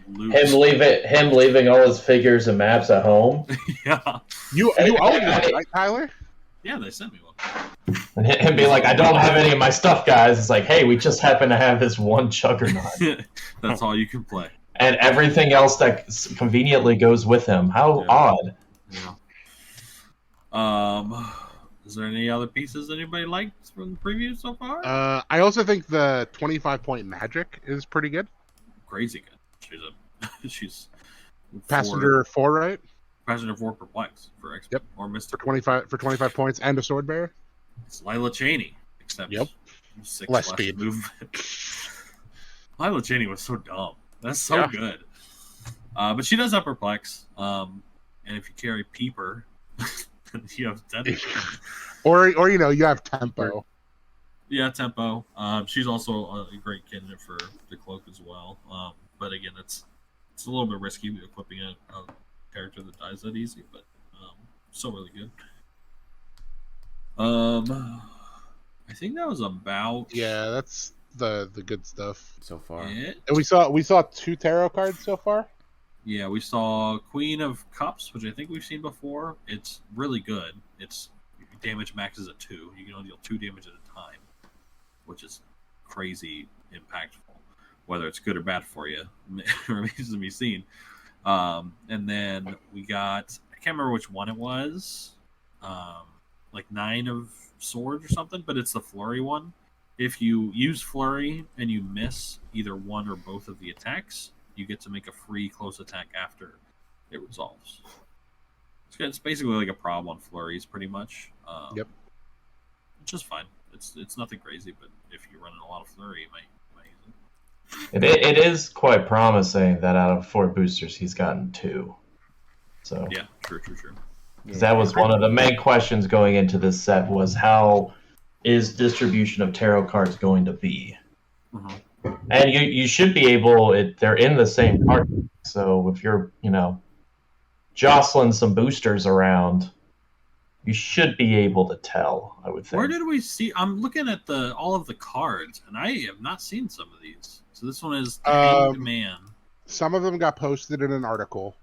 lose. Him leaving all his figures and maps at home. Yeah. You own one, right, Tyler? Yeah, they sent me one. And him be like, I don't have any of my stuff, guys. It's like, hey, we just happen to have this one Juggernaut. That's all you can play. And everything else that conveniently goes with him. How odd. Yeah. Is there any other pieces anybody liked from the preview so far? I also think the 25-point magic is pretty good. Crazy good. She's Passenger 4, right? Passenger 4 Perplex for X. Yep. Or Mr. For 25 points and a sword bearer. It's Lila Cheney, except 6 less speed movement. Lila Cheney was so dumb. That's so good. But she does have Perplex. And if you carry Peeper, you have Deadly. or you have Tempo. Yeah, Tempo. She's also a great candidate for the cloak as well. But again, it's a little bit risky equipping a character that dies that easy, but still really good. I think that was about that's the good stuff so far. And we saw 2 tarot cards so far. Yeah, we saw Queen of Cups, which I think we've seen before. It's really good. It's damage maxes at 2. You can only deal 2 damage at a time, which is crazy impactful. Whether it's good or bad for you remains to be seen. And then we got, I can't remember which one it was, like 9 of Swords or something, but it's the Flurry one. If you use Flurry and you miss either one or both of the attacks, you get to make a free close attack after it resolves. It's basically like a prob on Flurries, pretty much. Yep. Which is fine. It's nothing crazy, but if you're running a lot of Flurry, you might use it. It is quite promising that out of 4 boosters, he's gotten 2. So yeah, true. Because that was one of the main questions going into this set was how is distribution of tarot cards going to be? And you should be able, they're in the same card. So if you're, jostling some boosters around, you should be able to tell, I would think. Where did we see? I'm looking at all of the cards, and I have not seen some of these. So this one is the Hanged Man. Some of them got posted in an article.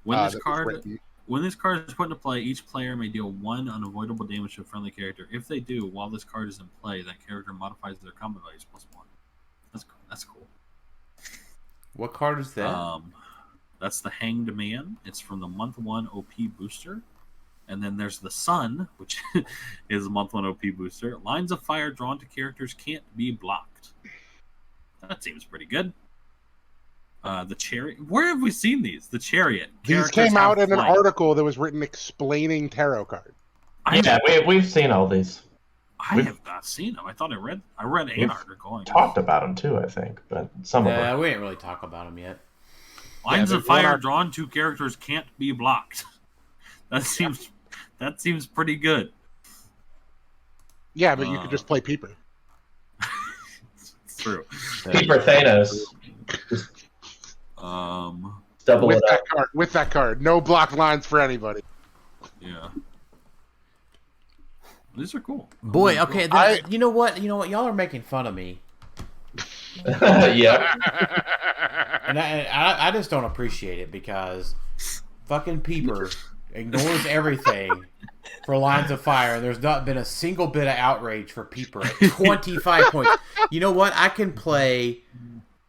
When this card is put into play, each player may deal 1 unavoidable damage to a friendly character. If they do, while this card is in play, that character modifies their combat values +1. That's cool. What card is that? That's the Hanged Man. It's from the month 1 OP booster. And then there's the Sun, which is a month 1 OP booster. Lines of fire drawn to characters can't be blocked. That seems pretty good. The Chariot. Where have we seen these? The Chariot. These came out in an article that was written explaining tarot cards. We've seen all these. I have not seen them. I thought I read an article. Talked about them too, I think, but some of them. We didn't really talk about them yet. Lines of fire drawn to characters can't be blocked. That seems pretty good. Yeah, but you could just play Peeper. It's true. Peeper Thanos. Double with that card. No block lines for anybody. Yeah. These are cool. Boy, okay. Then, you know what? Y'all are making fun of me. Yeah. And I just don't appreciate it because fucking Peeper ignores everything for lines of fire. There's not been a single bit of outrage for Peeper at 25 points. You know what? I can play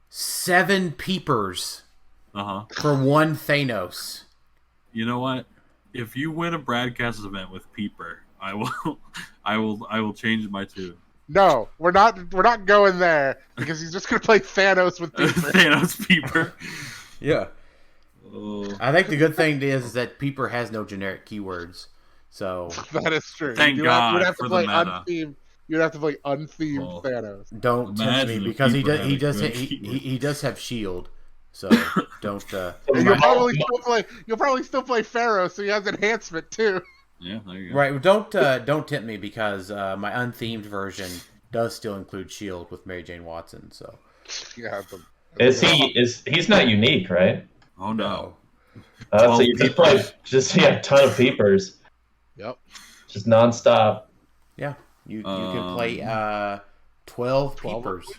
7 Peepers for 1 Thanos. You know what? If you win a Bradcast event with Peeper, I will change my tune. No, we're not going there because he's just gonna play Thanos with Peeper. Thanos Peeper. Yeah. I think the good thing is that Peeper has no generic keywords, so that is true. Thank God you'd have for to play the meta. unthemed. You'd have to play unthemed Thanos. Don't tempt me because he does have shield. So don't. And you'll probably still play Pharaoh, so he has enhancement too. Yeah, there you go. Right. Don't tempt me because my unthemed version does still include shield with Mary Jane Watson. So yeah. He's not unique, right? Oh no. So you play just a ton of Peepers. Yep. Just nonstop. Yeah. You can play 12 Peepers.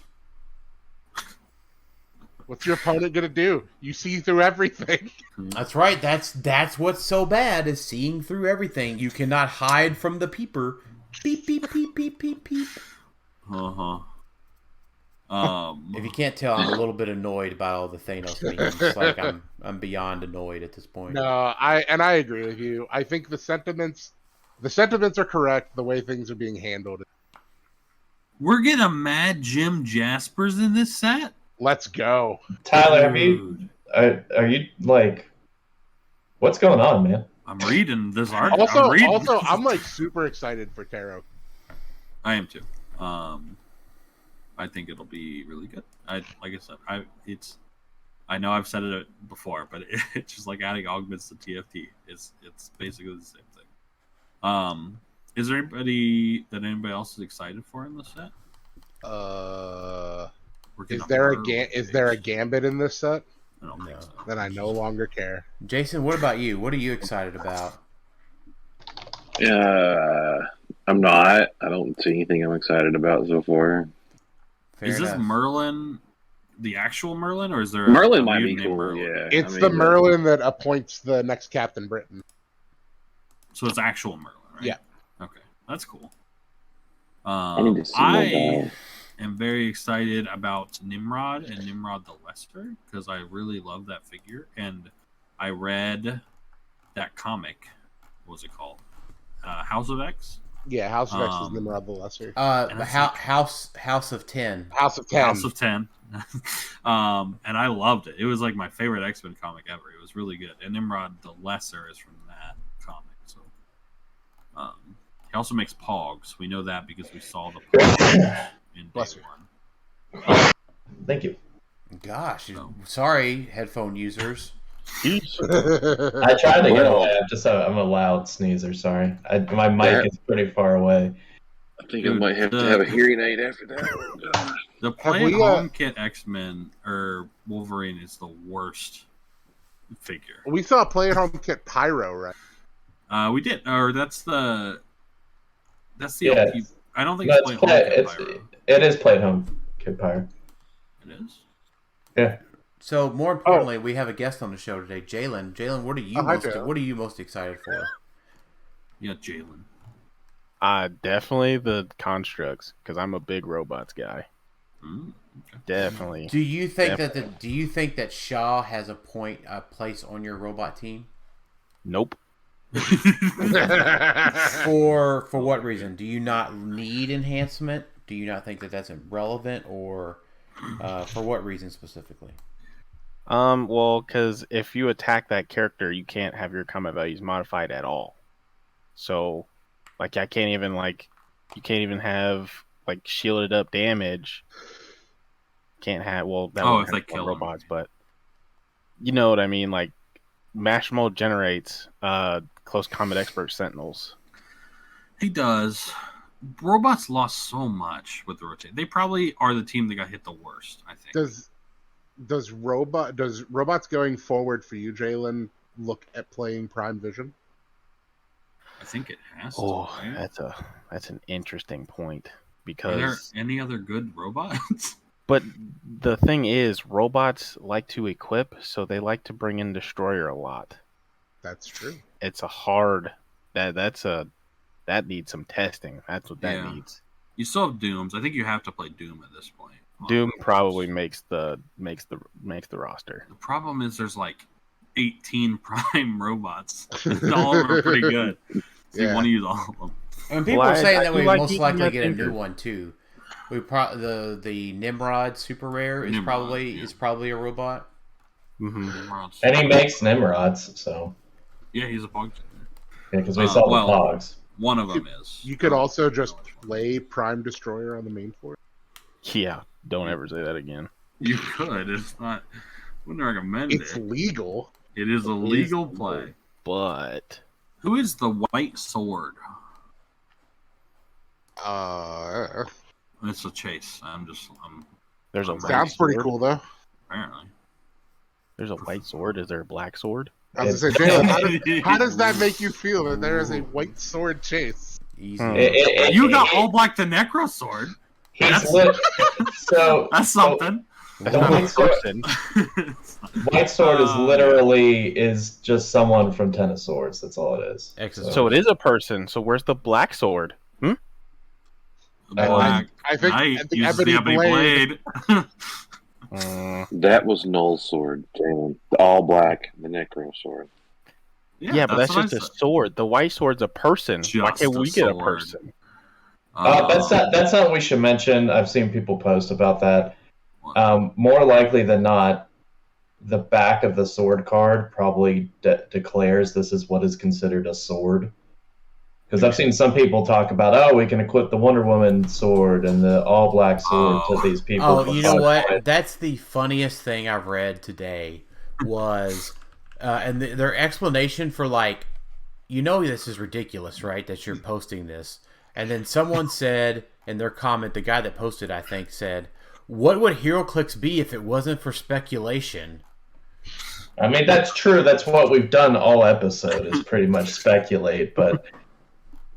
What's your opponent gonna do? You see through everything. That's right. That's what's so bad is seeing through everything. You cannot hide from the Peeper. Beep beep beep beep beep beep. If you can't tell, I'm a little bit annoyed about all the Thanos memes. Like I'm beyond annoyed at this point. No, I agree with you. I think the sentiments are correct. The way things are being handled. We're getting a Mad Jim Jaspers in this set. Let's go, Tyler. Are you like, what's going on, man? I'm reading this article. Also, I'm like super excited for tarot. I am too. I think it'll be really good. Like I said, I know I've said it before, but it's just like adding augments to TFT. It's basically the same thing. Is there anybody else is excited for in this set? Is there a Gambit in this set? I don't think so. Then I no longer care. Jason, what about you? What are you excited about? I'm not. I don't see anything I'm excited about so far. Is this Merlin the actual Merlin, or is there Merlin might be cool? Merlin? Yeah, it's the Merlin that appoints the next Captain Britain. So it's actual Merlin, right? Yeah. Okay, that's cool. I need to see I am very excited about Nimrod and Nimrod the Lesser because I really love that figure, and I read that comic. What was it called? House of X. Yeah, House of X is Nimrod the Lesser. House of 10. House of 10. House of 10. And I loved it. It was like my favorite X-Men comic ever. It was really good. And Nimrod the Lesser is from that comic. So he also makes Pogs. We know that because we saw the Pogs in Day 1. Thank you. Gosh, sorry, headphone users. I tried to get away. I'm a loud sneezer. Sorry, my mic is pretty far away. I think I might have to have a hearing aid after that. The Play at Home Kit X-Men or Wolverine is the worst figure. We saw Play at Home Kit Pyro, right? We did. Or that's the Yeah, OP. I don't think it's Play at Home Kit Pyro. It is Play at Home Kit Pyro. It is? Yeah. So more importantly, we have a guest on the show today, Jaylen. Jaylen, what are you most excited for? Yeah, Jaylen. Definitely the constructs, because I'm a big robots guy. Okay. Definitely. Do you think that Shaw has a place on your robot team? Nope. For what reason? Do you not need enhancement? Do you not think that that's irrelevant, or for what reason specifically? Well, because if you attack that character, you can't have your combat values modified at all. So, like, you can't even have like shielded up damage. Can't have if they kill robots, but you know what I mean. Like, Mash Mode generates close combat expert sentinels. He does. Robots lost so much with the rotation. They probably are the team that got hit the worst, I think. Does robots going forward for you, Jaylen, look at playing Prime Vision? I think it has to. Right? That's an interesting point, because are there any other good robots? But the thing is, robots like to equip, so they like to bring in Destroyer a lot. That's true. It's a hard that needs some testing. That's what that needs. You still have Dooms. I think you have to play Doom at this point. Doom probably makes the roster. The problem is there's like 18 Prime robots. All of them are pretty good. So you want to use all of them. And people are saying that we most likely get a new one too. The Nimrod super rare is probably a robot. Mm-hmm. And he makes Nimrods, so yeah, he's a Pog. Yeah, because we saw the Pogs. One of them is. You could also just play Prime Destroyer on the main floor. Yeah, don't ever say that again. You could. It's not. Wouldn't recommend it. It's legal. It is a legal play. But who is the White Sword? It's a chase. There's a sounds pretty cool though. Apparently, there's a white sword. Is there a black sword? I was gonna say, Jaylen, how does that make you feel that there is a white sword chase? Easy. You got all black the Necro Sword. That's something. The White Sword is literally just someone from Ten of Swords. That's all it is. So it is a person. So where's the black sword? Black. I think uses the Ebony Blade. That was Null's sword, Jaylen. All black, the Necro sword. Yeah, but that's just a sword. The white sword's a person. Why can't we get a person? That's something we should mention. I've seen people post about that. More likely than not, the back of the sword card probably declares this is what is considered a sword. Because I've seen some people talk about, we can equip the Wonder Woman sword and the all black sword to these people. Oh, you know what? That's the funniest thing I've read today was, and their explanation for this is ridiculous, right? That you're posting this. And then someone said in their comment, the guy that posted, I think, said, "What would HeroClix be if it wasn't for speculation?" I mean, that's true. That's what we've done all episode is pretty much speculate, but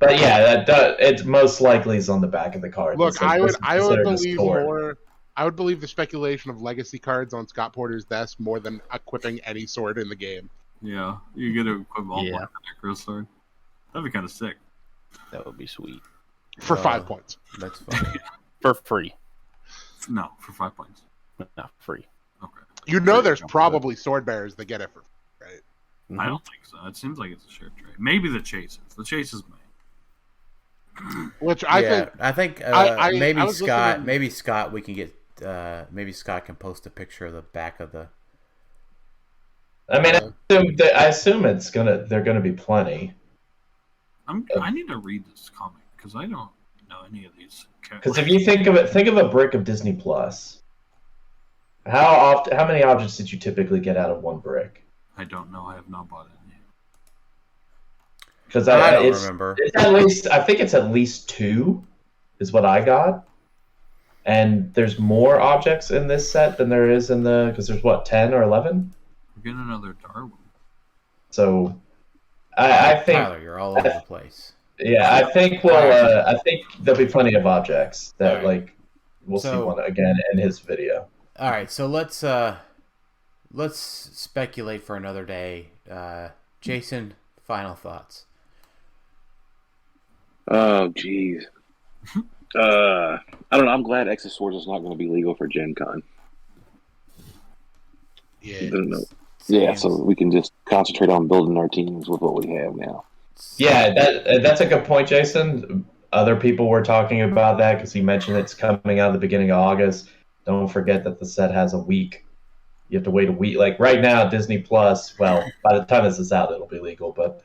yeah, it most likely is on the back of the card. Look, I would believe more. I would believe the speculation of legacy cards on Scott Porter's desk more than equipping any sword in the game. Yeah, you get to equip all black Necro Sword. That'd be kind of sick. That would be sweet. For 5 points. That's fine. For free. No, for 5 points. No, free. Okay. There's probably sword bearers that get it for free, right? Mm-hmm. I don't think so. It seems like it's a shared trade. Maybe the chases. The chases may. Which I think maybe Scott. Maybe Scott. We can get. Maybe Scott can post a picture of the back of the. I mean, I assume they're gonna be plenty. I need to read this comic because I don't know any of these. Because if you think of a brick of Disney Plus. How many objects did you typically get out of one brick? I don't know. I have not bought any. Because I don't remember. It's at least, I think it's at least 2 is what I got. And there's more objects in this set than there is in the, because there's what, 10 or 11? We're getting another Darwin. So I think Tyler, you're all over the place. Yeah, I think I think there'll be plenty of objects that we'll see one again in his video. All right, so let's speculate for another day. Jason, final thoughts. Oh, jeez. I don't know. I'm glad X of Swords is not going to be legal for Gen Con. Yeah. I don't know. Yeah, so we can just concentrate on building our teams with what we have now. Yeah, that's a good point, Jason. Other people were talking about that because he mentioned it's coming out at the beginning of August. Don't forget that the set has a week. You have to wait a week. Like right now, Disney Plus, well, by the time this is out, it'll be legal, but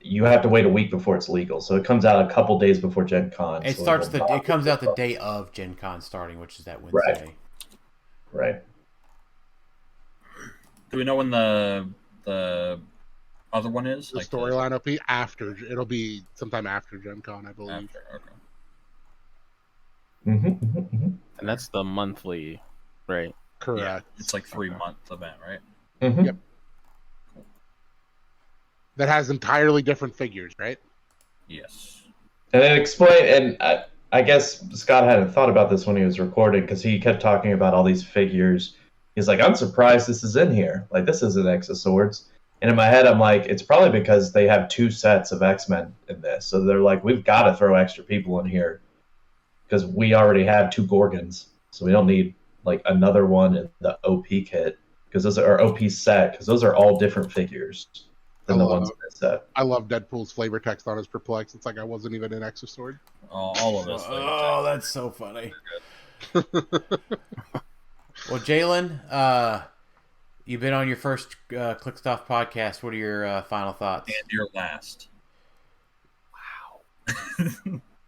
you have to wait a week before it's legal. So it comes out a couple days before Gen Con. It comes out the day of Gen Con starting, which is that Wednesday. Right. Do we know when the other one is? The storyline will be after. It'll be sometime after Gen Con, I believe. Okay. And that's the monthly, right? Correct. Yeah, it's like 3-month event, right? Mm-hmm. Yep. That has entirely different figures, right? Yes. And then explain, and I guess Scott hadn't thought about this when he was recording because he kept talking about all these figures. He's like, I'm surprised this is in here. Like, this isn't X of Swords. And in my head, I'm like, it's probably because they have 2 sets of X-Men in this. So they're like, we've got to throw extra people in here because we already have 2 Gorgons. So we don't need, like, another one in the OP kit because those are OP set because those are all different figures than the ones in this set. I love Deadpool's flavor text on his Perplex. It's like I wasn't even an X of Sword. All of us. Oh, that's so funny. Well, Jaylen, you've been on your first Clixed Off podcast. What are your final thoughts? And your last. Wow.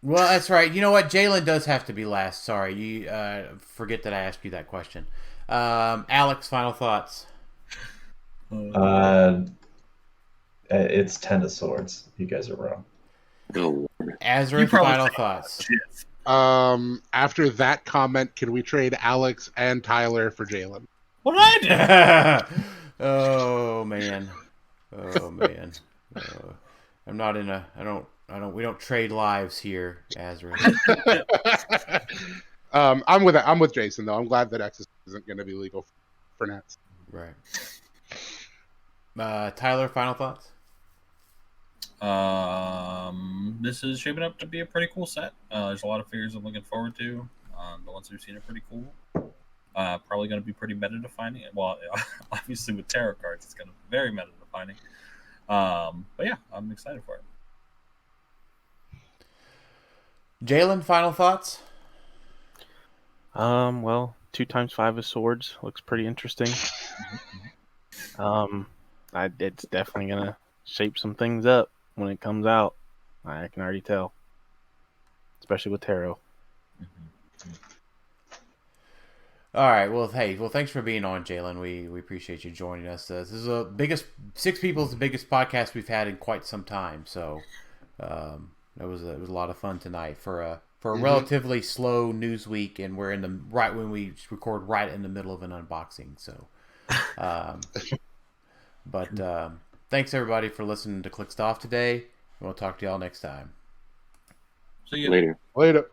Well, that's right. You know what? Jaylen does have to be last. Sorry. You forget that I asked you that question. Alex, final thoughts? It's 10 of Swords. You guys are wrong. Azra, final thoughts? After that comment, can we trade Alex and Tylor for Jaylen? What did I do? Oh man. I'm not in a. We don't trade lives here, Azra. I'm with Jason though. I'm glad that X isn't going to be legal for Nets. Right. Tylor, final thoughts? This is shaping up to be a pretty cool set. There's a lot of figures I'm looking forward to. The ones we've seen are pretty cool. Probably going to be pretty meta defining. Well, obviously with tarot cards, it's going to be very meta defining. But yeah, I'm excited for it. Jaylen, final thoughts? Well, 2x5 of Swords looks pretty interesting. It's definitely gonna shape some things up when it comes out. I can already tell, especially with tarot. All right. Well, thanks for being on, Jaylen. We appreciate you joining us. This is the biggest 6 people is the biggest podcast we've had in quite some time. So, it was a lot of fun tonight for a relatively slow news week, and we're right when we record right in the middle of an unboxing. So, but thanks everybody for listening to Clixed Off today. We'll talk to y'all next time. See you later. Later.